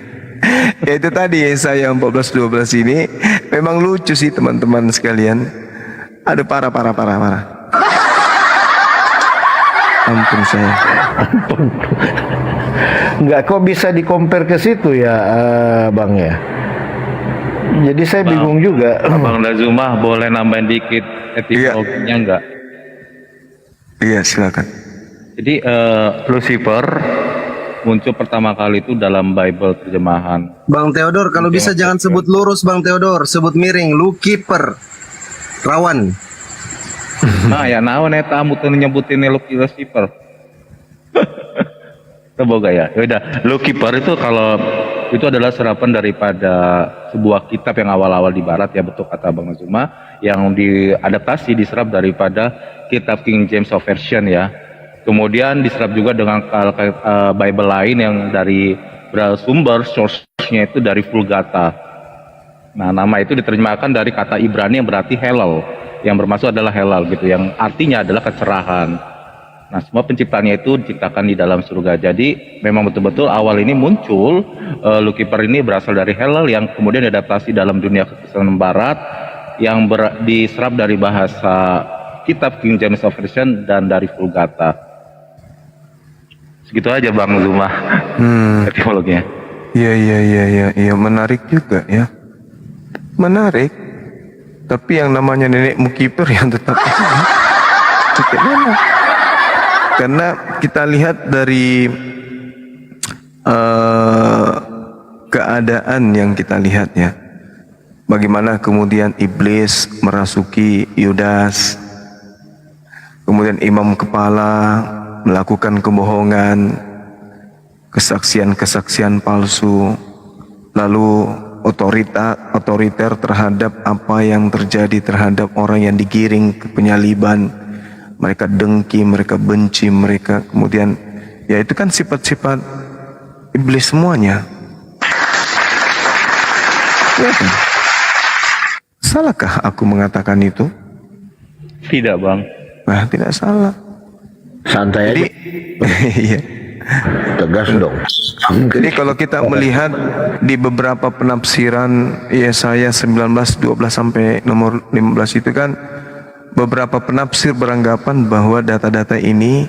ya itu tadi saya 14-12 ini memang lucu sih teman-teman sekalian. Aduh parah. Ampun saya. Enggak, kok bisa di-compare ke situ ya, Bang ya? Jadi saya bingung juga. Bang Dazuma boleh nambahin dikit etimologinya enggak? Iya silakan. Jadi Lucifer muncul pertama kali itu dalam Bible terjemahan. Bang Theodor, kalau bisa jangan sebut lurus Bang Theodor, sebut miring, Lucifer. Rawan. Nah ya naon eta amuteun nyebutin Lucifer. Semoga ya. Yaudah, Lucifer itu kalau itu adalah serapan daripada sebuah kitab yang awal-awal di barat ya, betul kata Bang Zuma, yang diadaptasi diserap daripada kitab King James Version ya. Kemudian diserap juga dengan Bible lain yang dari sumber source-nya itu dari Vulgata. Nah, nama itu diterjemahkan dari kata Ibrani yang berarti helal, yang bermaksud adalah helal gitu, yang artinya adalah kecerahan. Nah, semua penciptanya itu diciptakan di dalam surga. Jadi memang betul-betul awal ini muncul Lucifer ini berasal dari helal yang kemudian diadaptasi dalam dunia kekristenan barat yang diserap dari bahasa kitab King James Version dan dari Vulgata. Segitu aja Bang Zuma. Etimologinya. Iya, menarik juga ya. Menarik. Tapi yang namanya nenek Lucifer yang tetap karena kita lihat dari keadaan yang kita lihat ya, bagaimana kemudian iblis merasuki Yudas, kemudian imam kepala melakukan kebohongan, kesaksian palsu, lalu otoriter terhadap apa yang terjadi terhadap orang yang digiring ke penyaliban. mereka dengki, mereka benci, mereka kemudian ya itu kan sifat-sifat iblis semuanya. Ya kan? Salahkah aku mengatakan itu? Tidak, Bang. Nah, tidak salah. Santai Jadi, aja, iya. tegas dong. Jadi kalau kita melihat di beberapa penafsiran Yesaya 19, 12 sampai nomor 15 itu kan beberapa penafsir beranggapan bahwa data-data ini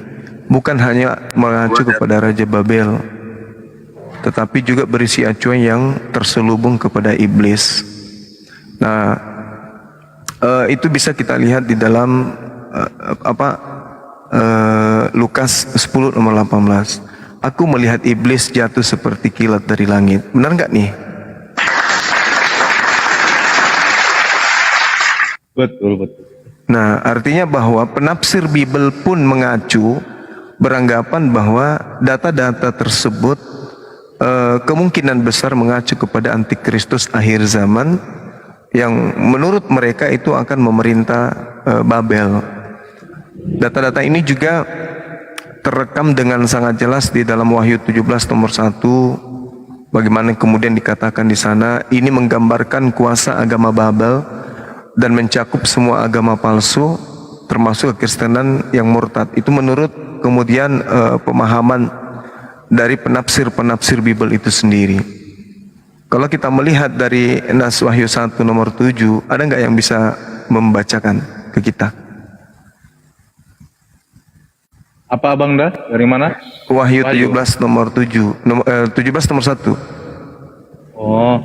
bukan hanya mengacu kepada Raja Babel, tetapi juga berisi acuan yang terselubung kepada iblis. Nah, itu bisa kita lihat di dalam Lukas 10 nomor 18. Aku melihat iblis jatuh seperti kilat dari langit. Benar nggak nih? Betul, betul. Nah, artinya bahwa penafsir Bible pun mengacu beranggapan bahwa data-data tersebut kemungkinan besar mengacu kepada antikristus akhir zaman yang menurut mereka itu akan memerintah Babel. Data-data ini juga terekam dengan sangat jelas di dalam Wahyu 17 nomor 1. Bagaimana kemudian dikatakan di sana ini menggambarkan kuasa agama Babel dan mencakup semua agama palsu termasuk kekristenan yang murtad. Itu menurut kemudian pemahaman dari penafsir-penafsir Bible itu sendiri. Kalau kita melihat dari Nas Wahyu 1 nomor 7, ada nggak yang bisa membacakan ke kita? Apa Abang dah? Dari mana? Wahyu 17 nomor 7, 17 nomor 1. Oh,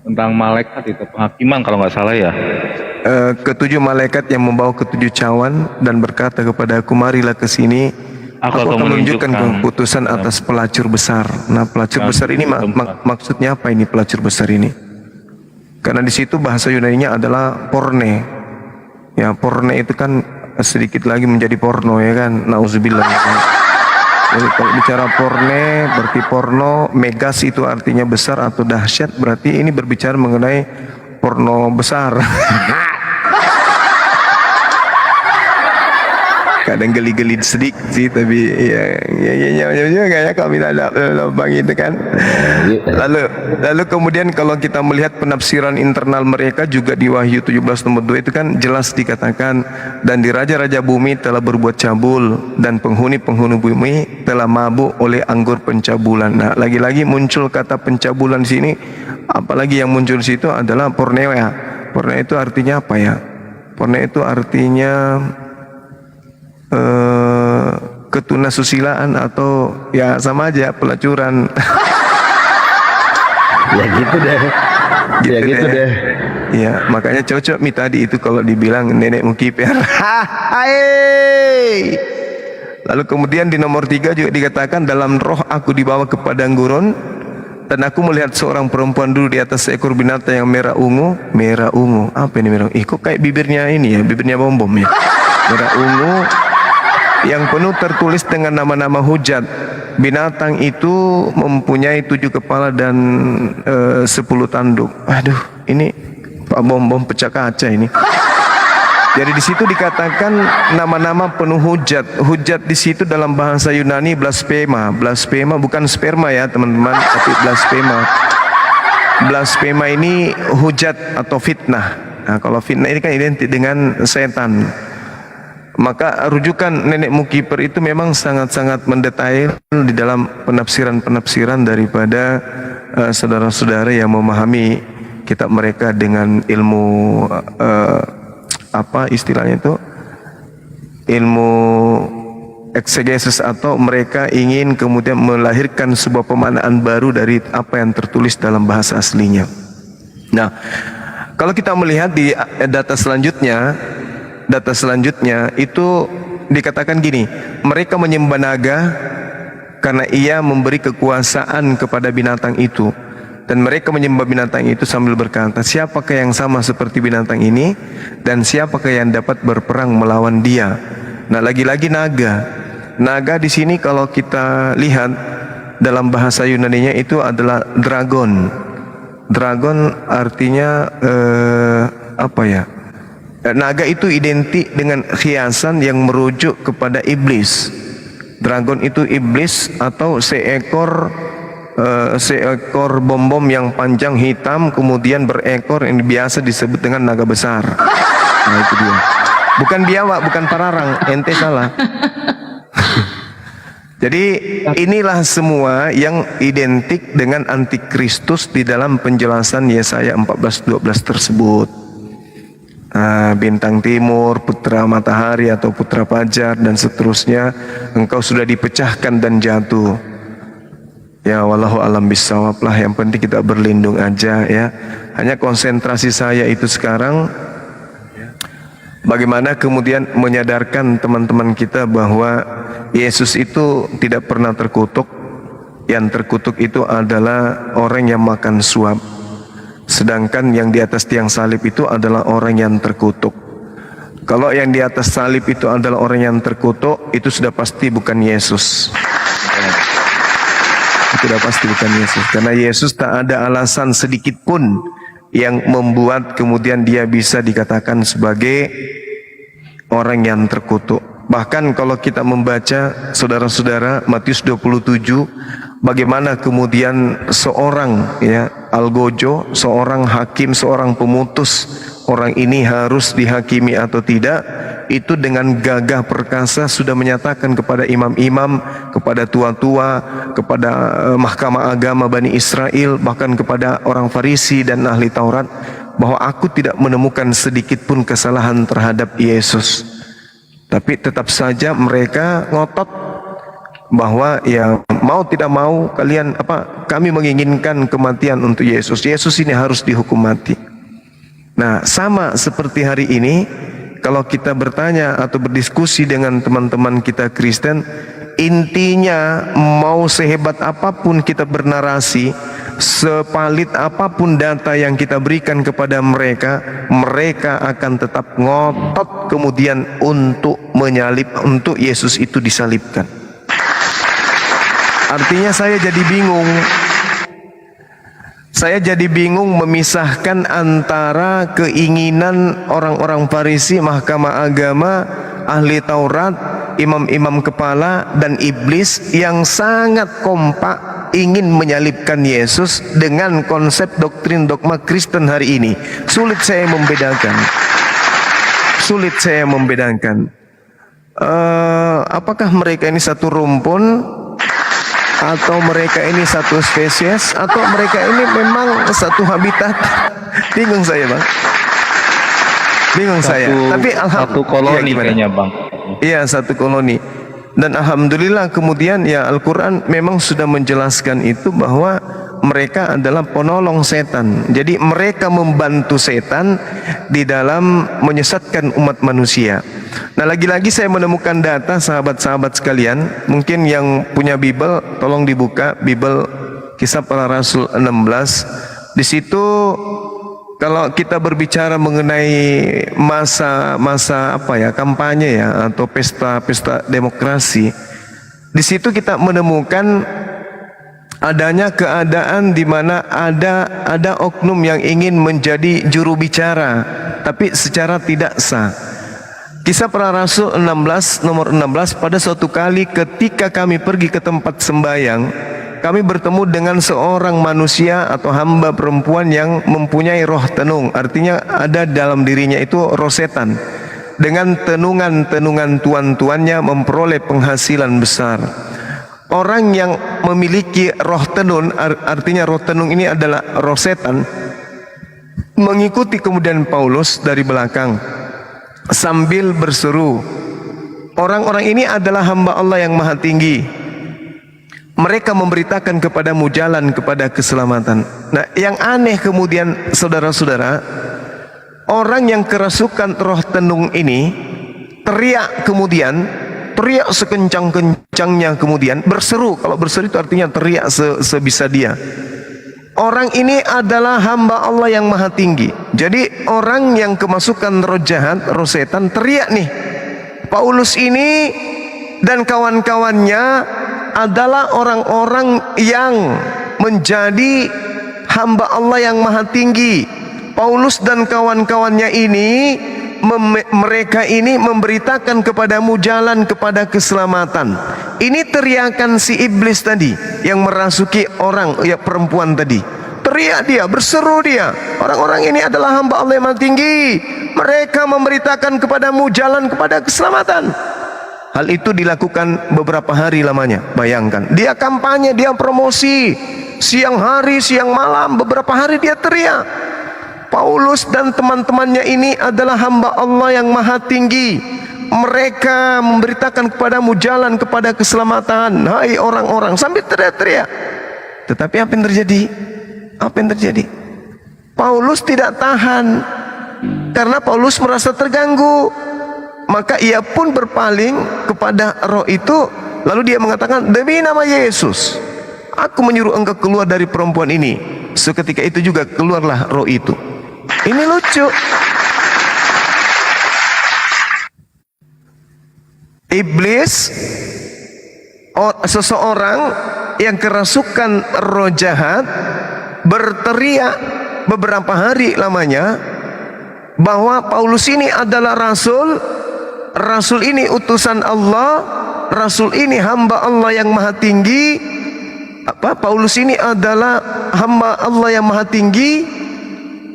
tentang malaikat itu penghakiman kalau nggak salah ya. Ketujuh malaikat yang membawa ketujuh cawan dan berkata kepada aku, marilah ke sini. Aku akan menunjukkan keputusan atas pelacur besar. Nah, pelacur besar ini maksudnya apa ini pelacur besar ini? Karena di situ bahasa Yunaninya adalah porne. Ya, porne itu kan sedikit lagi menjadi porno ya kan. Nauzubillah. Jadi kalau bicara porne berarti porno, megas itu artinya besar atau dahsyat, berarti ini berbicara mengenai porno besar. Kadang geli-geli sedikit sih, tapi ya kayak kami ada lubang itu kan. Lalu kemudian kalau kita melihat penafsiran internal mereka juga di Wahyu 17 nomor 2 itu kan jelas dikatakan, dan di raja-raja bumi telah berbuat cabul dan penghuni-penghuni bumi telah mabuk oleh anggur pencabulan. Nah, lagi-lagi muncul kata pencabulan di sini, apalagi yang muncul di situ adalah porneo ya. Porneo itu artinya apa ya? Porneo itu artinya ketunasusilaan atau ya sama aja pelacuran. Ya gitu deh. Ya gitu deh. Ya, makanya cocok Mi tadi itu kalau dibilang nenekmu kiper. Lalu kemudian di nomor 3 juga dikatakan, dalam roh aku dibawa ke padang gurun dan aku melihat seorang perempuan duduk di atas seekor binatang yang merah ungu. Merah ungu, apa ini merah ungu? Kok kayak bibirnya ini ya, bibirnya bom-bom ya. Merah ungu yang penuh tertulis dengan nama-nama hujat. Binatang itu mempunyai 7 kepala dan 10 tanduk. Aduh, ini Pak Bom-bom pecah kaca ini. Jadi di situ dikatakan nama-nama penuh hujat. Hujat di situ dalam bahasa Yunani blasphema. Blasphema bukan sperma ya teman-teman, tapi blasphema. Blasphema ini hujat atau fitnah. Nah, kalau fitnah ini kan identik dengan setan. Maka rujukan nenek Mukiper itu memang sangat-sangat mendetail di dalam penafsiran-penafsiran daripada saudara-saudara yang memahami kitab mereka dengan ilmu apa istilahnya itu, ilmu eksegesis, atau mereka ingin kemudian melahirkan sebuah pemaknaan baru dari apa yang tertulis dalam bahasa aslinya. Nah, kalau kita melihat di data selanjutnya itu dikatakan gini, mereka menyembah naga karena ia memberi kekuasaan kepada binatang itu, dan mereka menyembah binatang itu sambil berkata, siapakah yang sama seperti binatang ini dan siapakah yang dapat berperang melawan dia. Nah, lagi-lagi naga di sini kalau kita lihat dalam bahasa Yunaninya itu adalah dragon. Dragon artinya apa ya? Naga itu identik dengan hiasan yang merujuk kepada iblis. Dragon itu iblis atau seekor bom-bom yang panjang hitam kemudian berekor yang biasa disebut dengan naga besar. Nah itu dia. Bukan biawak, bukan pararang, ente salah. Jadi inilah semua yang identik dengan antikristus di dalam penjelasan Yesaya 14:12 tersebut. Bintang timur, putra matahari atau putra fajar dan seterusnya, engkau sudah dipecahkan dan jatuh. Ya wallahu alam bisawab lah, yang penting kita berlindung aja ya. Hanya konsentrasi saya itu sekarang bagaimana kemudian menyadarkan teman-teman kita bahwa Yesus itu tidak pernah terkutuk. Yang terkutuk itu adalah orang yang makan suap. Sedangkan yang di atas tiang salib itu adalah orang yang terkutuk. Kalau yang di atas salib itu adalah orang yang terkutuk, itu sudah pasti bukan Yesus. Itu sudah pasti bukan Yesus. Karena Yesus tak ada alasan sedikit pun yang membuat kemudian dia bisa dikatakan sebagai orang yang terkutuk. Bahkan kalau kita membaca saudara-saudara Matius 27, bagaimana kemudian seorang algojo, seorang hakim, seorang pemutus, orang ini harus dihakimi atau tidak, itu dengan gagah perkasa sudah menyatakan kepada imam-imam, kepada tua-tua, kepada mahkamah agama Bani Israel, bahkan kepada orang Farisi dan ahli Taurat, bahwa aku tidak menemukan sedikit pun kesalahan terhadap Yesus. Tapi tetap saja mereka ngotot bahwa ya mau tidak mau kami menginginkan kematian untuk Yesus. Yesus ini harus dihukum mati. Nah, sama seperti hari ini, kalau kita bertanya atau berdiskusi dengan teman-teman kita Kristen, intinya mau sehebat apapun kita bernarasi, sepalit apapun data yang kita berikan kepada mereka, mereka akan tetap ngotot kemudian untuk menyalib, untuk Yesus itu disalibkan. Artinya saya jadi bingung. Saya jadi bingung memisahkan antara keinginan orang-orang Farisi, mahkamah agama, ahli Taurat, imam-imam kepala, dan iblis yang sangat kompak ingin menyalibkan Yesus dengan konsep doktrin dogma Kristen hari ini. Sulit saya membedakan. Apakah mereka ini satu rumpun, atau mereka ini satu spesies, atau mereka ini memang satu habitat? Bingung saya, Bang. Tapi satu koloni kayaknya, Bang. Iya, satu koloni. Dan alhamdulillah kemudian ya Al-Quran memang sudah menjelaskan itu, bahwa mereka adalah penolong setan. Jadi mereka membantu setan di dalam menyesatkan umat manusia. Nah, lagi-lagi saya menemukan data, sahabat-sahabat sekalian, mungkin yang punya Bible tolong dibuka Bible Kisah Para Rasul 16. Di situ kalau kita berbicara mengenai masa kampanye atau pesta demokrasi, di situ kita menemukan adanya keadaan di mana ada oknum yang ingin menjadi juru bicara tapi secara tidak sah. Kisah Para Rasul 16 nomor 16, pada suatu kali ketika kami pergi ke tempat sembayang, kami bertemu dengan seorang manusia atau hamba perempuan yang mempunyai roh tenung. Artinya ada dalam dirinya itu roh setan. Dengan tenungan-tenungan tuan-tuannya memperoleh penghasilan besar. Orang yang memiliki roh tenun, artinya roh tenung ini adalah roh setan, mengikuti kemudian Paulus dari belakang sambil berseru. Orang-orang ini adalah hamba Allah yang maha tinggi. Mereka memberitakan kepadamu jalan kepada keselamatan. Nah, yang aneh kemudian saudara-saudara, orang yang kerasukan roh tenung ini teriak sekencang-kencangnya, kemudian berseru. Kalau berseru itu artinya teriak sebisa dia. Orang ini adalah hamba Allah yang maha tinggi. Jadi orang yang kemasukan roh jahat, roh setan, teriak nih, Paulus ini dan kawan-kawannya adalah orang-orang yang menjadi hamba Allah yang maha tinggi. Paulus dan kawan-kawannya ini mereka ini memberitakan kepadamu jalan kepada keselamatan. Ini teriakan si iblis tadi yang merasuki orang, ya perempuan tadi. Teriak dia, berseru dia, orang-orang ini adalah hamba Allah yang Maha Tinggi. Mereka memberitakan kepadamu jalan kepada keselamatan. Hal itu dilakukan beberapa hari lamanya. Bayangkan, dia kampanye, dia promosi, siang hari, siang malam, beberapa hari dia teriak. Paulus dan teman-temannya ini adalah hamba Allah yang Maha Tinggi. Mereka memberitakan kepadamu jalan kepada keselamatan. Hai orang-orang, sambil teriak-teriak. Tetapi apa yang terjadi? Apa yang terjadi? Paulus tidak tahan, karena Paulus merasa terganggu. Maka ia pun berpaling kepada roh itu. Lalu dia mengatakan, demi nama Yesus, aku menyuruh engkau keluar dari perempuan ini. Seketika itu juga keluarlah roh itu. Ini lucu. Iblis, seseorang yang kerasukan roh jahat, berteriak beberapa hari lamanya bahwa Paulus ini adalah rasul, rasul ini utusan Allah, rasul ini hamba Allah yang Maha Tinggi. Paulus ini adalah hamba Allah yang Maha Tinggi.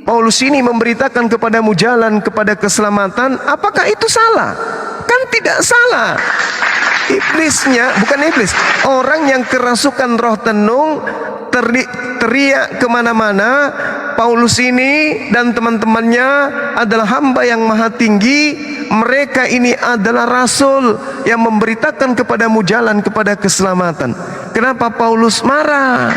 Paulus ini memberitakan kepadamu jalan kepada keselamatan. Apakah itu salah? Kan tidak salah. Iblisnya, bukan iblis, orang yang kerasukan roh tenung teriak kemana-mana, Paulus ini dan teman-temannya adalah hamba yang Maha Tinggi. Mereka ini adalah rasul yang memberitakan kepadamu jalan kepada keselamatan. Kenapa Paulus marah?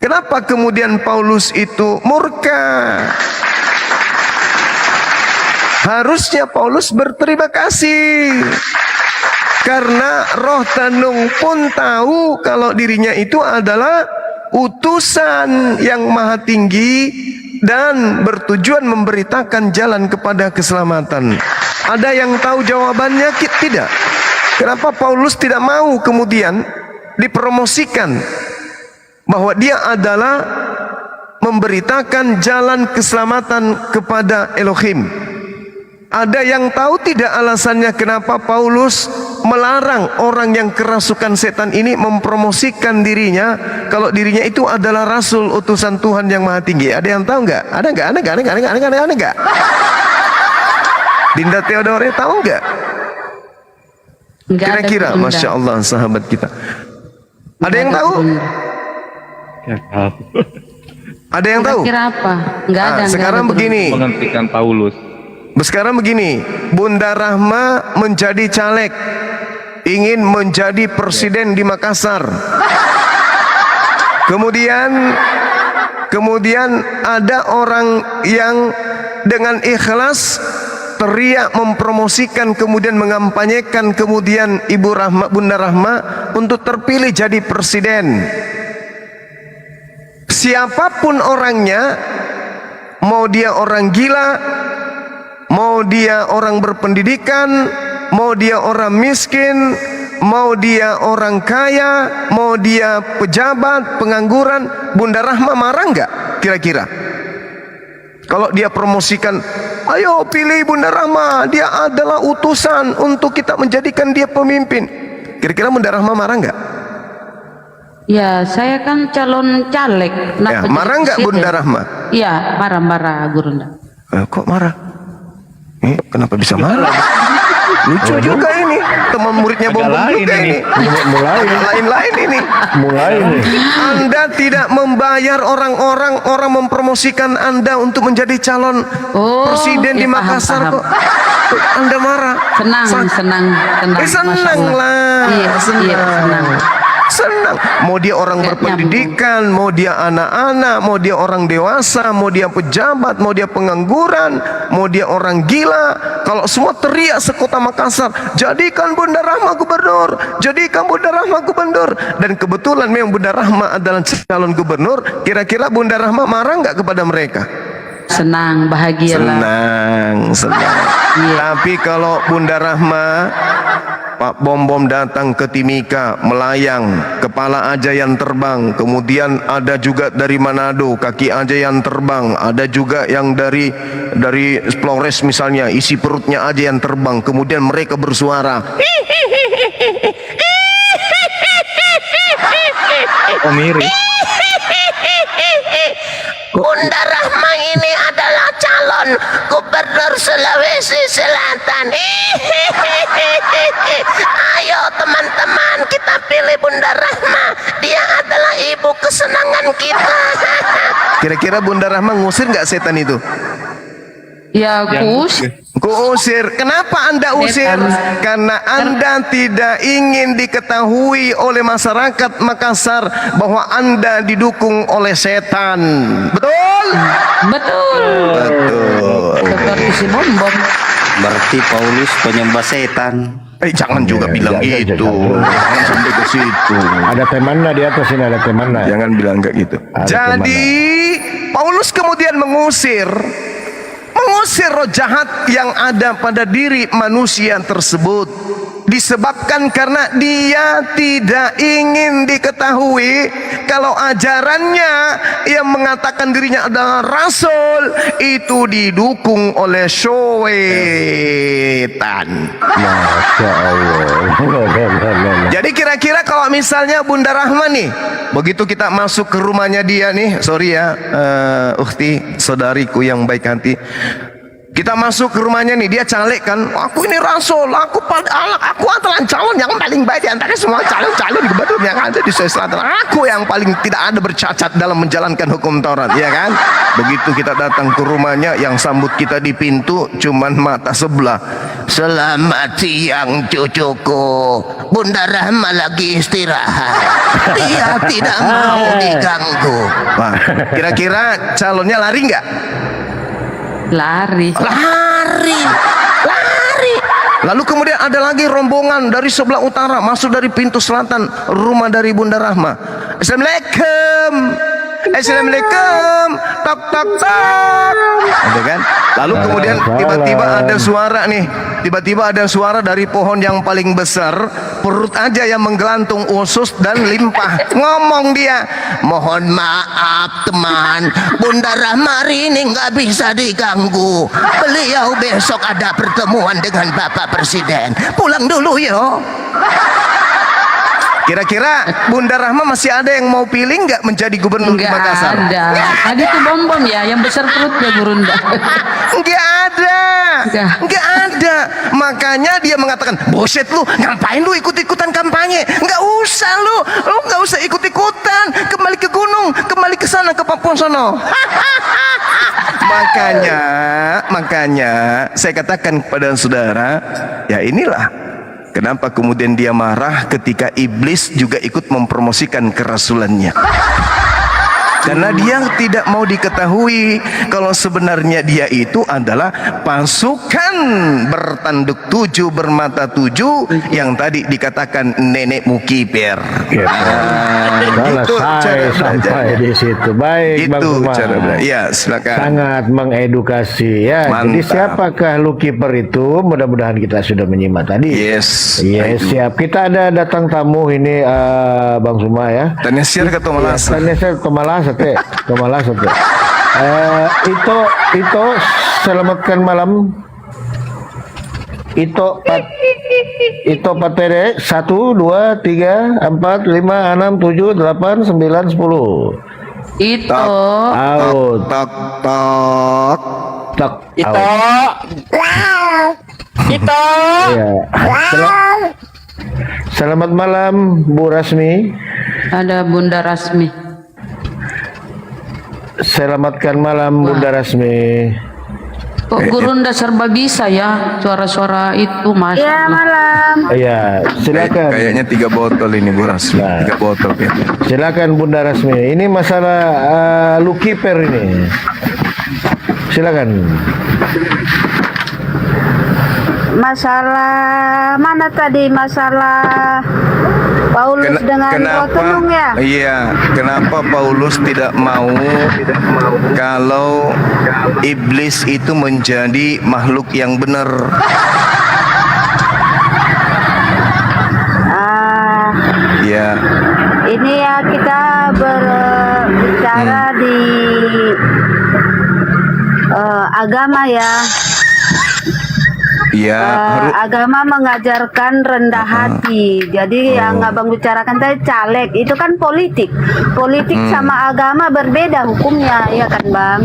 Kenapa kemudian Paulus itu murka? Harusnya Paulus berterima kasih, karena roh tenung pun tahu kalau dirinya itu adalah utusan yang Maha Tinggi dan bertujuan memberitakan jalan kepada keselamatan. Ada yang tahu jawabannya? Tidak. Kenapa Paulus tidak mau kemudian dipromosikan bahwa dia adalah memberitakan jalan keselamatan kepada Elohim? Ada yang tahu tidak alasannya kenapa Paulus melarang orang yang kerasukan setan ini mempromosikan dirinya kalau dirinya itu adalah rasul utusan Tuhan yang Maha Tinggi? Ada yang tahu nggak? Ada nggak? Ada nggak? Dinda Theodore tahu nggak? Kira-kira, masya Allah sahabat kita. Ada yang tahu? Ada yang tahu? Kira apa? Enggak ada. Sekarang begini. Menghentikan Paulus. Sekarang begini, Bunda Rahma menjadi caleg, ingin menjadi presiden di Makassar. Kemudian ada orang yang dengan ikhlas teriak mempromosikan, kemudian mengampanyekan, kemudian Ibu Rahma, Bunda Rahma untuk terpilih jadi presiden. Siapapun orangnya, mau dia orang gila, mau dia orang berpendidikan, mau dia orang miskin, mau dia orang kaya, mau dia pejabat, pengangguran, Bunda Rahma marah nggak kira-kira? Kalau dia promosikan, ayo pilih Bunda Rahma, dia adalah utusan untuk kita menjadikan dia pemimpin. Kira-kira Bunda Rahma marah nggak? Ya, saya kan calon caleg. Ya, marah nggak Bunda Rahma? Iya, marah-marah Gurunda. Kok marah? Kenapa bisa marah? Lucu juga ini, teman muridnya bom juga ini. Lain-lain ini. Anda tidak membayar orang mempromosikan Anda untuk menjadi calon presiden di Makassar kok. Anda marah? Senang. Senang lah. Iya, senang. Senang. Mau dia orang berpendidikan, mau dia anak-anak, mau dia orang dewasa, mau dia pejabat, mau dia pengangguran, mau dia orang gila, kalau semua teriak sekota Makassar, jadikan Bunda Rahma gubernur, jadikan Bunda Rahma gubernur. Dan kebetulan memang Bunda Rahma adalah calon gubernur. Kira-kira Bunda Rahma marah nggak kepada mereka? Senang, bahagia lah. Senang. Iya. Tapi kalau Bunda Rahma Pak Bom-Bom datang ke Timika, melayang, kepala aja yang terbang. Kemudian ada juga dari Manado, kaki aja yang terbang. Ada juga yang dari Flores misalnya, isi perutnya aja yang terbang. Kemudian mereka bersuara. Oh mirip. Bunda Rahma ini adalah calon gubernur Sulawesi Selatan. Ayo teman-teman, kita pilih Bunda Rahma. Dia adalah ibu kesenangan kita. Kira-kira Bunda Rahma ngusir nggak setan itu? Ya kus. Kuusir. Kenapa Anda usir? Karena Anda tidak ingin diketahui oleh masyarakat Makassar bahwa Anda didukung oleh setan. Betul? Betul. Betul. Seperti si Bom-Bom. Berarti Paulus penyembah setan. Jangan juga bilang gitu. Jangan sampai ke situ. Ada temannya di atas ini, ada temannya. Jangan bilang kayak gitu. Ada Jadi Paulus kemudian mengusir roh jahat yang ada pada diri manusia tersebut, disebabkan karena dia tidak ingin diketahui kalau ajarannya yang mengatakan dirinya adalah rasul itu didukung oleh syaitan. Masya Allah. Jadi kira-kira kalau misalnya Bunda Rahma nih, begitu kita masuk ke rumahnya dia nih, sorry ya, ukhti, saudariku yang baik hati, kita masuk ke rumahnya nih, dia caleg kan, aku ini rasul, aku adalah calon yang paling baik di antara semua calon-calon gubernur yang ada di Sulawesi Selatan. Aku yang paling tidak ada bercacat dalam menjalankan hukum Taurat, ya kan? Begitu kita datang ke rumahnya, yang sambut kita di pintu cuman mata sebelah. Selamat siang cucuku. Bunda Rahma lagi istirahat. Dia tidak mau diganggu. Wah, kira-kira calonnya lari nggak? Lari. Lalu kemudian ada lagi rombongan dari sebelah utara masuk dari pintu selatan rumah dari Bunda Rahma. Assalamualaikum. Assalamualaikum. Tok tok tok. Ada kan? Lalu kemudian tiba-tiba ada suara nih. Tiba-tiba ada suara dari pohon yang paling besar, perut aja yang menggelantung usus dan limpah. Ngomong dia, Mohon maaf teman, Bunda Rahma hari ini nggak bisa diganggu. Beliau besok ada pertemuan dengan Bapak Presiden. Pulang dulu yo. kira-kira Bunda Rahma masih ada yang mau pilih nggak menjadi gubernur di Makassar? Nggak ada. Tadi tuh Bom-Bom ya, yang besar perutnya Gurunda. Nggak ada. Nggak ada. Makanya dia mengatakan, boset lu, ngapain lu ikut-ikutan kampanye? Nggak usah lu nggak usah ikut-ikutan. Kembali ke gunung, kembali ke sana, ke Papua sono. Makanya saya katakan kepada saudara, ya inilah kenapa kemudian dia marah ketika iblis juga ikut mempromosikan kerasulannya. Karena dia tidak mau diketahui kalau sebenarnya dia itu adalah pasukan bertanduk 7 bermata 7 yang tadi dikatakan nenek Mukiper. Itu cara sampai di situ. Baik, Bang Umar. Ya, silakan. Sangat mengedukasi ya. Mantap. Jadi siapakah Lukiper itu? Mudah-mudahan kita sudah menyimak tadi. Yes. Yes, siap. Kita ada datang tamu ini Bang Suma ya. Tanya siar ke Tomalas. Tanya siar ke Tomalas. Itu selamatkan malam. Itu patere 1 2 3 4 5 6 7 8 9 10. Itu Out. Tok tok. Tak. itu Ya. Selamat malam Bu Rasmi. ada Bunda Rasmi. Selamatkan malam Bunda Rasmi. Kok Gurunda serba bisa ya suara-suara itu Mas. Ya malam. Iya, silakan. Kayaknya 3 botol ini Bu Rasmi. 3 botol kayaknya. Silakan Bunda Rasmi. Ini masalah Lukiper ini. Silakan. Masalah mana tadi? Masalah Paulus dengan Rotenung ya? Iya, kenapa Paulus tidak mau kalau iblis itu menjadi makhluk yang benar? Iya. Ini ya kita berbicara di agama ya. Iya. Agama mengajarkan rendah hati. Jadi yang abang bicarakan tadi caleg itu kan politik. Politik sama agama berbeda hukumnya, ya kan bang?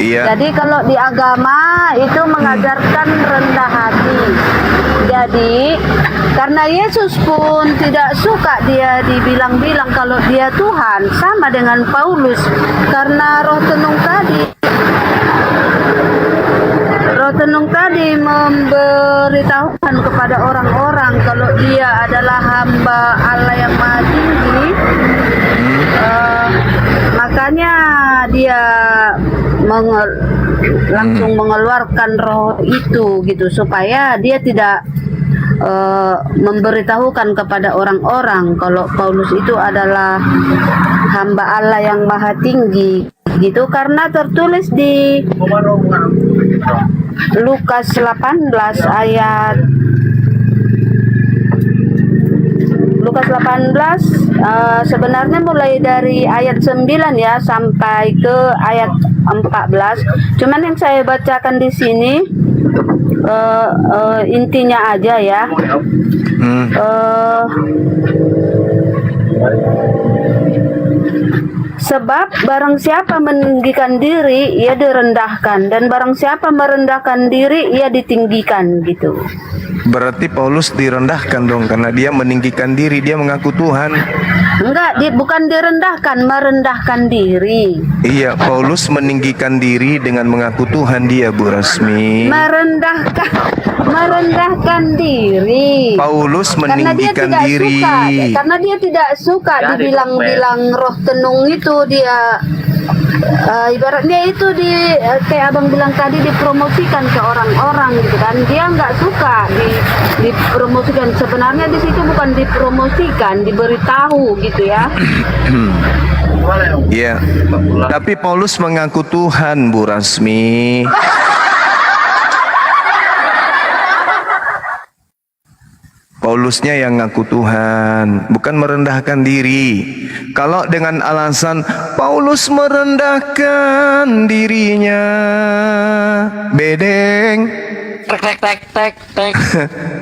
Iya. Jadi kalau di agama itu mengajarkan rendah hati. Jadi karena Yesus pun tidak suka dia dibilang-bilang kalau dia Tuhan, sama dengan Paulus. Karena roh tenung tadi memberitahukan kepada orang-orang kalau dia adalah hamba Allah yang Maha Tinggi. Makanya dia langsung mengeluarkan roh itu gitu supaya dia tidak memberitahukan kepada orang-orang kalau Paulus itu adalah hamba Allah yang Maha Tinggi gitu, karena tertulis di Lukas 18 ayat Lukas 18 sebenarnya mulai dari ayat 9 ya sampai ke ayat 14. Cuman yang saya bacakan di sini intinya aja ya. Sebab barang siapa meninggikan diri, ia direndahkan, dan barang siapa merendahkan diri, ia ditinggikan gitu. Berarti Paulus direndahkan dong karena dia meninggikan diri, dia mengaku Tuhan. Enggak, bukan direndahkan, merendahkan diri. Iya, Paulus meninggikan diri dengan mengaku Tuhan dia, Bu Rasmi. Merendahkan diri. Paulus meninggikan diri. Karena dia tidak suka dibilang-bilang roh tenung itu dia ibaratnya itu kayak abang bilang tadi dipromosikan ke orang-orang gitu kan. Dia nggak suka dipromosikan. Sebenarnya di situ bukan dipromosikan, diberitahu gitu ya. Iya. Tapi Paulus mengaku Tuhan, Bu Rasmi. Paulusnya yang ngaku Tuhan, bukan merendahkan diri. Kalau dengan alasan Paulus merendahkan dirinya, bedeng.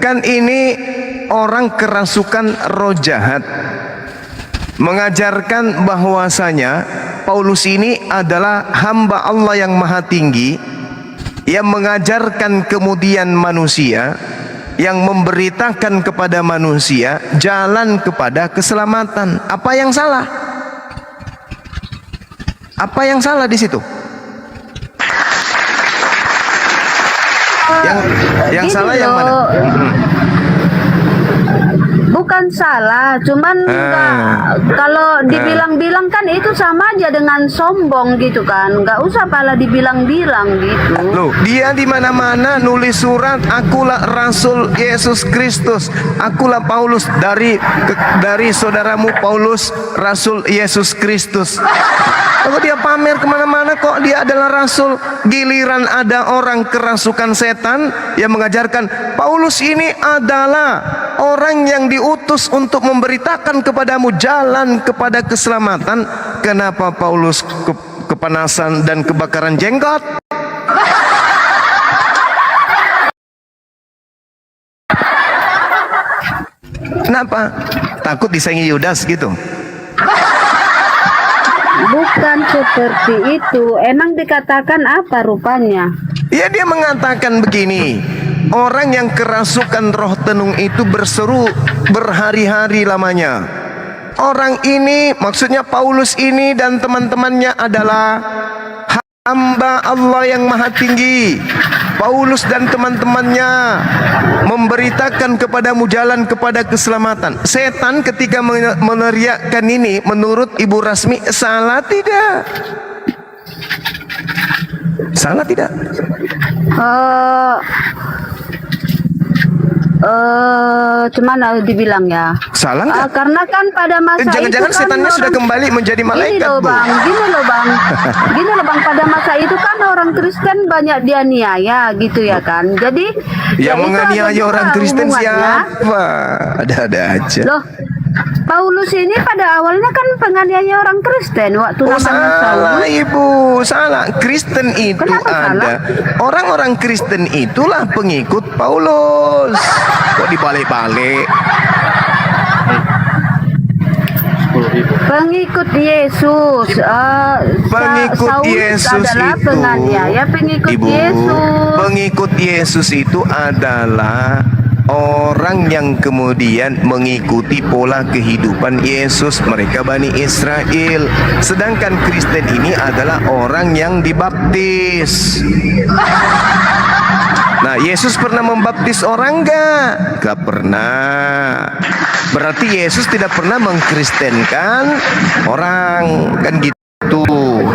Kan ini orang kerasukan roh jahat. Mengajarkan bahwasanya Paulus ini adalah hamba Allah yang Maha Tinggi, yang mengajarkan kemudian manusia, yang memberitakan kepada manusia jalan kepada keselamatan. Apa yang salah? Apa yang salah di situ? Yang salah yang mana? Bukan salah, cuman kalau dibilang-bilang kan itu sama aja dengan sombong gitu kan. Nggak usah pala dibilang-bilang gitu. Loh, dia di mana-mana nulis surat, akulah Rasul Yesus Kristus, akulah Paulus dari saudaramu Paulus, Rasul Yesus Kristus. Kalau dia pamer kemana-mana kok dia adalah Rasul, giliran ada orang kerasukan setan yang mengajarkan Paulus ini adalah orang yang diutus untuk memberitakan kepadamu jalan kepada keselamatan. Kenapa Paulus kepanasan dan kebakaran jenggot? Kenapa? Takut disaingi Yudas gitu? Bukan seperti itu. Emang dikatakan apa rupanya? Ya, dia mengatakan begini. Orang yang kerasukan roh tenung itu berseru berhari-hari lamanya. Orang ini, maksudnya Paulus ini dan teman-temannya adalah hamba Allah yang Maha Tinggi. Paulus dan teman-temannya memberitakan kepadamu jalan kepada keselamatan. Setan ketika meneriakkan ini, menurut Ibu Rasmi, salah tidak? Salah tidak? Cuman dibilang ya. Salah nggak? Karena kan pada masa jangan-jangan itu kan setannya sudah kembali menjadi malaikat, gini loh bang, pada masa itu kan orang Kristen banyak dianiaya gitu ya kan. Jadi yang menganiaya orang Kristen hubungannya. siapa? Ada-ada aja. Loh, Paulus ini pada awalnya kan penganiaya orang Kristen waktu Oh namanya salah Saulus. ibu, salah. Kristen itu Kenapa ada. Orang-orang Kristen itulah pengikut Paulus. Kok dibalik-balik? Pengikut Yesus. Pengikut Saulus Yesus adalah itu, penganiaya pengikut Ibu, Yesus. pengikut Yesus itu adalah orang yang kemudian mengikuti pola kehidupan Yesus, mereka Bani Israel. Sedangkan Kristen ini adalah orang yang dibaptis. Nah, Yesus pernah membaptis orang enggak? Enggak pernah. Berarti Yesus tidak pernah mengkristenkan orang, kan gitu.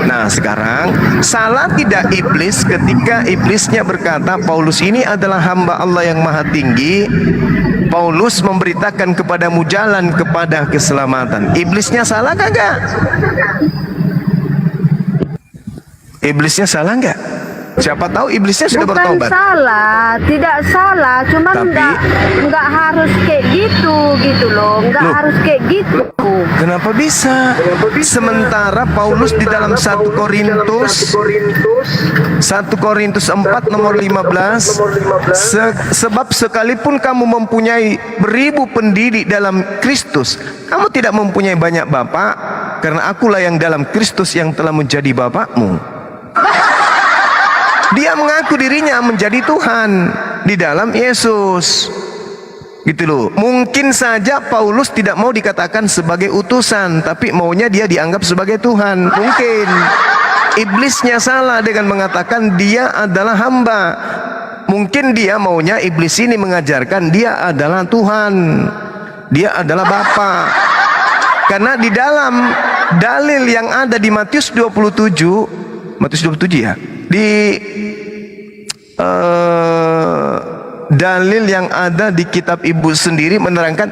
Nah, sekarang salah tidak iblis ketika iblisnya berkata Paulus ini adalah hamba Allah yang maha tinggi. Paulus memberitakan kepadamu jalan kepada keselamatan. Iblisnya salah kagak? Iblisnya salah enggak? Siapa tahu iblisnya sudah Bukan bertobat. salah, tidak salah, cuman Tapi- nggak harus kayak gitu loh, nggak Loh. harus kayak gitu. Kenapa bisa? Sementara Paulus di dalam 1 Korintus 4 nomor 15, sebab sekalipun kamu mempunyai beribu pendidik dalam Kristus, kamu tidak mempunyai banyak bapak, karena akulah yang dalam Kristus yang telah menjadi bapakmu. Dia mengaku dirinya menjadi Tuhan di dalam Yesus. Gitu loh. Mungkin saja Paulus tidak mau dikatakan sebagai utusan, tapi maunya dia dianggap sebagai Tuhan. Mungkin. Iblisnya salah dengan mengatakan dia adalah hamba. Mungkin dia maunya iblis ini mengajarkan dia adalah Tuhan. Dia adalah Bapa. Karena di dalam dalil yang ada di Matius 27 ya. Di dalil yang ada di kitab ibu sendiri menerangkan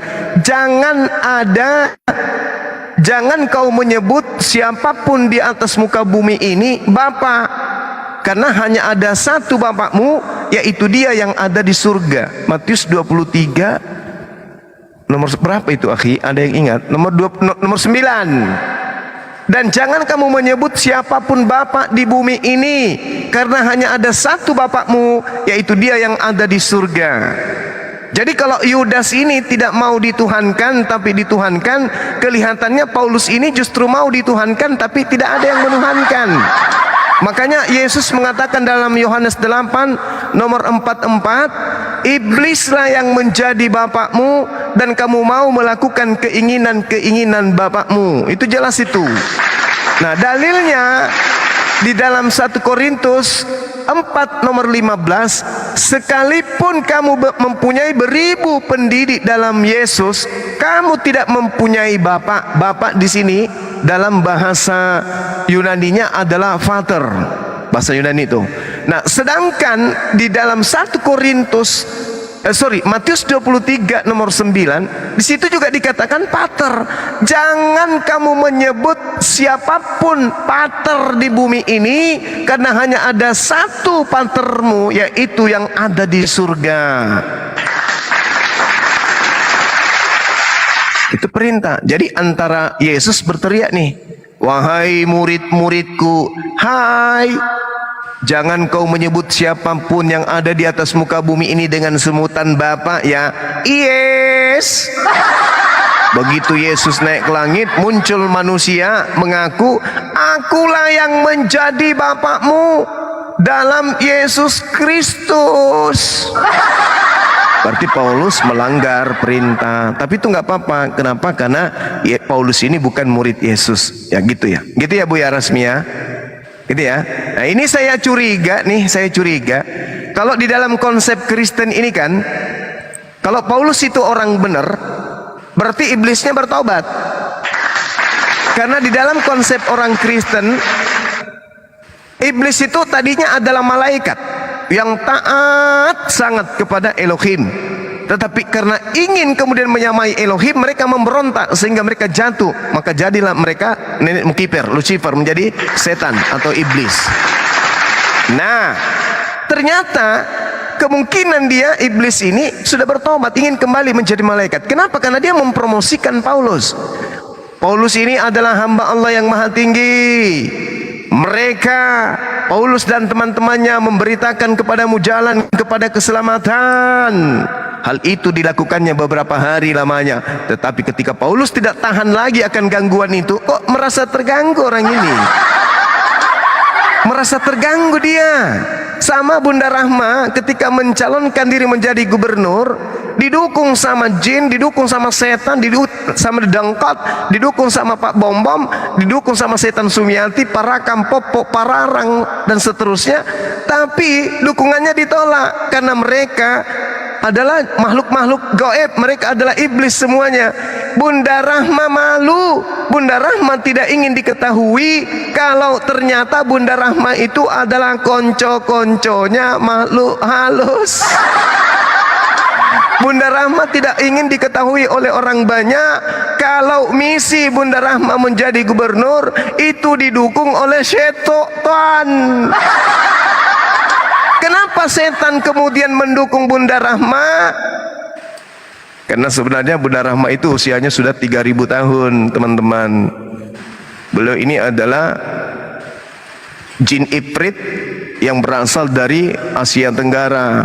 jangan kau menyebut siapapun di atas muka bumi ini Bapa, karena hanya ada satu Bapakmu, yaitu Dia yang ada di surga. Matius 23 nomor berapa itu akhi? Ada yang ingat? Nomor 9. Dan jangan kamu menyebut siapapun Bapa di bumi ini, karena hanya ada satu Bapakmu, yaitu Dia yang ada di surga. Jadi kalau Yudas ini tidak mau dituhankan tapi dituhankan, kelihatannya Paulus ini justru mau dituhankan tapi tidak ada yang menuhankan. Makanya Yesus mengatakan dalam Yohanes 8 nomor 44, iblislah yang menjadi bapakmu dan kamu mau melakukan keinginan-keinginan bapakmu. Itu jelas itu. Nah, dalilnya di dalam 1 Korintus 4 nomor 15, sekalipun kamu mempunyai beribu pendidik dalam Yesus, kamu tidak mempunyai bapak. Bapak di sini dalam bahasa Yunaninya adalah Vater, bahasa Yunani itu. Nah, sedangkan di dalam 1 Korintus Matius 23 nomor 9, di situ juga dikatakan pater. Jangan kamu menyebut siapapun pater di bumi ini, karena hanya ada satu patermu, yaitu yang ada di surga. Itu perintah. Jadi antara Yesus berteriak nih, wahai murid-muridku, hai, jangan kau menyebut siapapun yang ada di atas muka bumi ini dengan sebutan Bapa, ya. Yes. Begitu Yesus naik ke langit, muncul manusia mengaku, akulah yang menjadi Bapakmu dalam Yesus Kristus. Berarti Paulus melanggar perintah, tapi itu nggak apa-apa. Kenapa? Karena Paulus ini bukan murid Yesus, ya gitu ya. Gitu ya Bu ya, Rasmi ya. Gitu ya. Nah, ini saya curiga kalau di dalam konsep Kristen ini kan, kalau Paulus itu orang benar, berarti iblisnya bertobat. Karena di dalam konsep orang Kristen, iblis itu tadinya adalah malaikat yang taat sangat kepada Elohim. Tetapi karena ingin kemudian menyamai Elohim, mereka memberontak sehingga mereka jatuh. Maka jadilah mereka nenek Lucifer, menjadi setan atau iblis. Nah, ternyata kemungkinan dia, iblis ini sudah bertobat, ingin kembali menjadi malaikat. Kenapa? Karena dia mempromosikan Paulus. Paulus ini adalah hamba Allah yang maha tinggi. Mereka, Paulus dan teman-temannya, memberitakan kepadamu jalan kepada keselamatan. Hal itu dilakukannya beberapa hari lamanya. Tetapi ketika Paulus tidak tahan lagi akan gangguan itu, kok merasa terganggu orang ini? Merasa terganggu dia. Sama Bunda Rahma ketika mencalonkan diri menjadi gubernur, didukung sama jin, didukung sama setan, didukung sama Dedengkot, didukung sama Pak Bom Bom, didukung sama setan Sumiati, Parakam, Popo, Pararang, dan seterusnya. Tapi dukungannya ditolak karena mereka adalah makhluk-makhluk gaib, mereka adalah iblis semuanya. Bunda Rahma malu, Bunda Rahma tidak ingin diketahui kalau ternyata Bunda Rahma itu adalah konco-konconya makhluk halus. Bunda Rahma tidak ingin diketahui oleh orang banyak kalau misi Bunda Rahma menjadi gubernur itu didukung oleh setan. Kenapa setan kemudian mendukung Bunda Rahma? Karena sebenarnya Bunda Rahma itu usianya sudah 3000 tahun, teman-teman. Beliau ini adalah jin Ifrit yang berasal dari Asia Tenggara.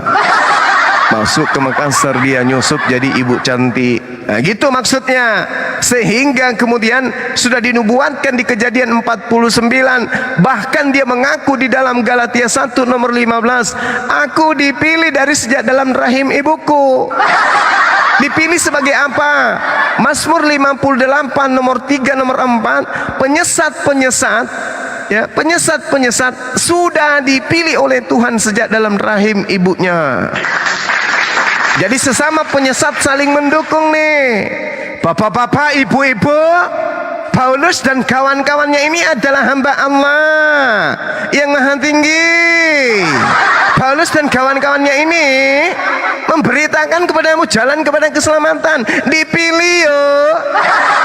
Masuk ke Makassar, dia nyusup jadi ibu cantik. Nah, gitu maksudnya. Sehingga kemudian sudah dinubuatkan di Kejadian 49. Bahkan dia mengaku di dalam Galatia 1 nomor 15, aku dipilih dari sejak dalam rahim ibuku. Dipilih sebagai apa? Mazmur 58 nomor 3 nomor 4, penyesat-penyesat, ya, penyesat-penyesat sudah dipilih oleh Tuhan sejak dalam rahim ibunya. Jadi sesama penyesat saling mendukung nih. Bapak-bapak, ibu-ibu, Paulus dan kawan-kawannya ini adalah hamba Allah yang maha tinggi. Paulus dan kawan-kawannya ini memberitakan kepadamu jalan kepada keselamatan. Dipilih yuk,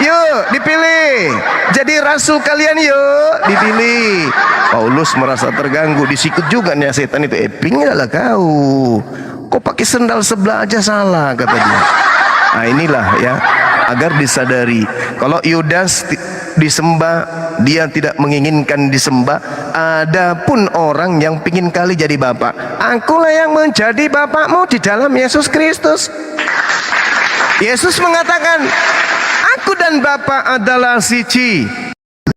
yuk dipilih. Jadi rasul kalian yuk, dipilih. Paulus merasa terganggu, disikut juga nih setan itu. Pingin lah kau. Kok pakai sendal sebelah aja salah, kata dia. Nah inilah ya, agar disadari kalau Yudas disembah, dia tidak menginginkan disembah. Adapun orang yang pingin kali jadi bapak, akulah yang menjadi bapakmu di dalam Yesus Kristus. Yesus mengatakan, aku dan Bapa adalah siji.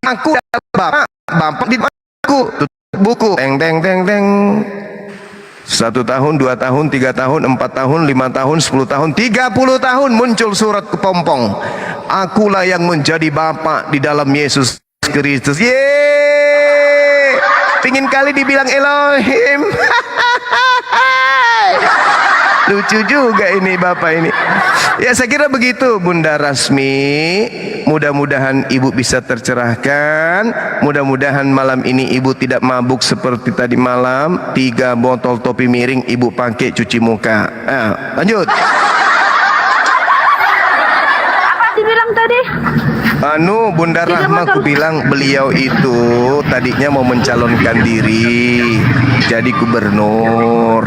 Aku dan Bapa, Bapa di aku. Tutup buku. Teng teng teng teng. 1 tahun, 2 tahun, 3 tahun, 4 tahun, 5 tahun, 10 tahun, 30 tahun muncul surat kepompong. Akulah yang menjadi Bapa di dalam Yesus Kristus. Yeay! Pingin kali dibilang Elohim. Lucu juga ini Bapak ini. Ya saya kira begitu Bunda Rasmi. Mudah-mudahan Ibu bisa tercerahkan. Mudah-mudahan malam ini Ibu tidak mabuk seperti tadi malam. 3 botol topi miring Ibu pakai cuci muka. Lanjut. Apa dibilang tadi? Bunda Rahma aku bilang beliau itu tadinya mau mencalonkan diri jadi gubernur,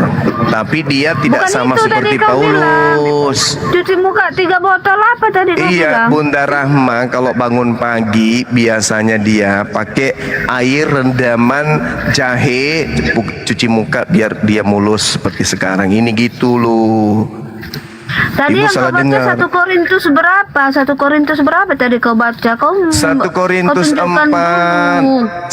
tapi dia tidak Bukan sama itu seperti tadi kau Paulus. Cuci muka 3 botol apa tadi kau Iya, bilang? Bunda Rahma kalau bangun pagi biasanya dia pakai air rendaman jahe cuci muka biar dia mulus seperti sekarang ini gitu loh. Tadi Ibu yang salah kau baca dengar. 1 Korintus berapa? 1 Korintus berapa tadi kau baca? 1 Korintus 4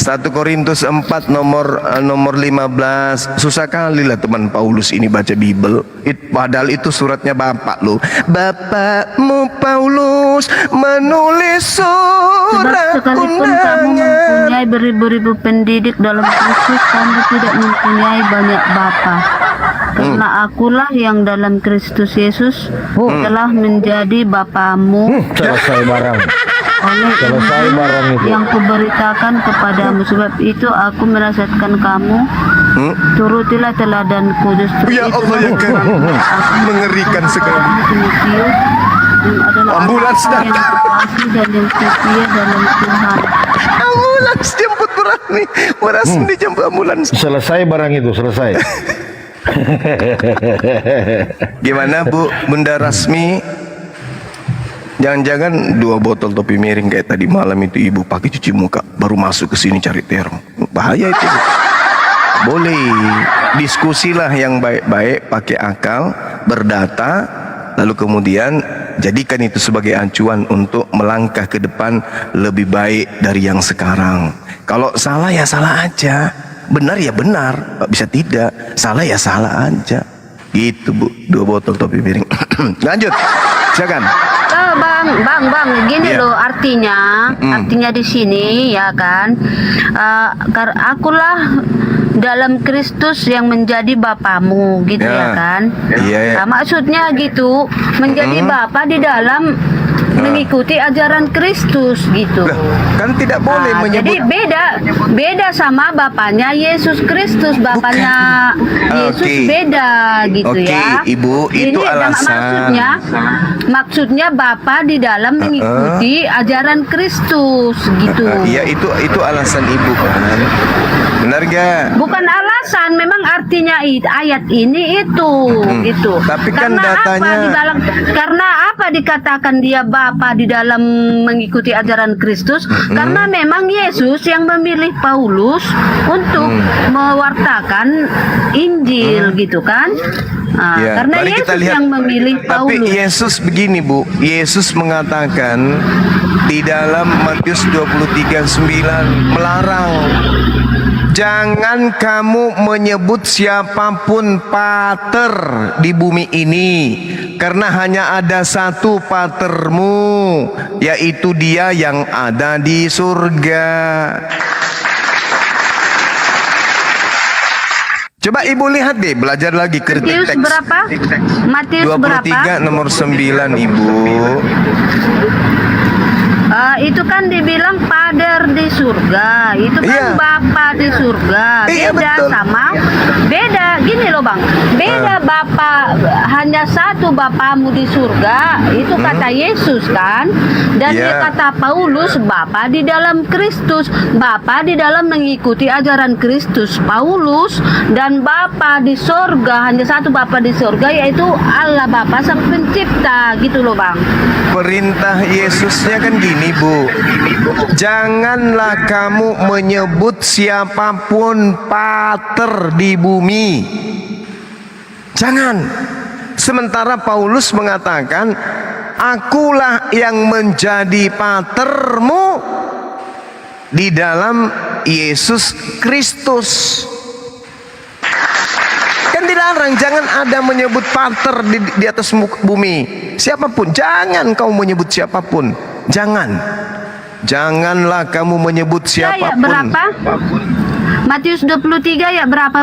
1 Korintus 4 nomor 15. Susah kali lah teman Paulus ini baca Bible. Padahal itu suratnya Bapak loh. Bapakmu Paulus menulis Sebab surat sekalipun kamu mempunyai beribu-ribu pendidik dalam Kristus, kamu tidak mempunyai banyak bapa. Karena akulah yang dalam Kristus Yesus telah menjadi bapamu. Selesai barang. Oleh Selesai barang itu. yang kuberitakan kepadamu. Sebab itu aku merasatkan kamu, turutilah teladanku. Justru Ya Allah, ya kan. Mengerikan sekali. Timotius, yang adalah Ambulans anakku yang datang. kekasih dan yang setia dalam Tuhan. Ambulans jemput berat nih. Beras dijemput ambulans. Selesai barang itu, selesai. Gimana Bu, Bunda Rasmi? Jangan-jangan 2 botol topi miring kayak tadi malam itu ibu pakai cuci muka, baru masuk ke sini cari terong. Bahaya itu. Bu. Boleh diskusilah yang baik-baik, pakai akal, berdata, lalu kemudian jadikan itu sebagai acuan untuk melangkah ke depan lebih baik dari yang sekarang. Kalau salah ya salah aja, benar ya benar, nggak bisa tidak, salah ya salah aja. Gitu Bu, 2 botol topi miring. Lanjut, silakan. Bang, gini Iya. loh artinya di sini ya kan, akulah dalam Kristus yang menjadi bapamu gitu ya kan. Iya, ya. Nah, maksudnya gitu, menjadi bapa di dalam mengikuti ajaran Kristus gitu. Lah, kan tidak boleh Jadi menyebut. beda sama bapaknya Yesus Kristus, bapaknya Yesus Oke. beda gitu Oke, ya. Ibu, itu alasan. Maksudnya bapa di dalam mengikuti ajaran Kristus gitu. Iya, itu alasan ibu kan. Benar gak? Bukan alasan, memang artinya ayat ini itu gitu. Tapi kan karena datanya- karena apa dikatakan dia bapa di dalam mengikuti ajaran Kristus? Karena memang Yesus yang memilih Paulus untuk mewartakan Injil gitu kan? Nah, Ya, karena mari kita Yesus lihat. yang memilih Tapi Paulus. Yesus begini Bu, Yesus mengatakan di dalam Matius 23:9 melarang, jangan kamu menyebut siapapun pater di bumi ini, karena hanya ada satu patermu, yaitu Dia yang ada di surga. Coba ibu lihat deh, belajar lagi kritik Matius teks. berapa? Matius 23 berapa? nomor 9 ibu. Itu kan dibilang pader di surga, itu kan Iya. bapa di surga. Iya, Beda betul. sama beda gini loh bang, beda bapa, hanya satu bapamu di surga, itu kata Yesus kan, dan Iya. dia kata Paulus bapa di dalam Kristus, bapa di dalam mengikuti ajaran Kristus. Paulus dan bapa di surga, hanya satu bapa di surga, yaitu Allah Bapa Sang Pencipta gitu loh bang. Perintah Yesusnya kan gini Bu, janganlah kamu menyebut siapapun pater di bumi. Jangan. Sementara Paulus mengatakan, akulah yang menjadi patermu di dalam Yesus Kristus. Kan dilarang, jangan ada menyebut pater di atas bumi. Siapapun, jangan kau menyebut siapapun. Janganlah kamu menyebut Ya siapapun. berapa? Matius 23 ya berapa bang?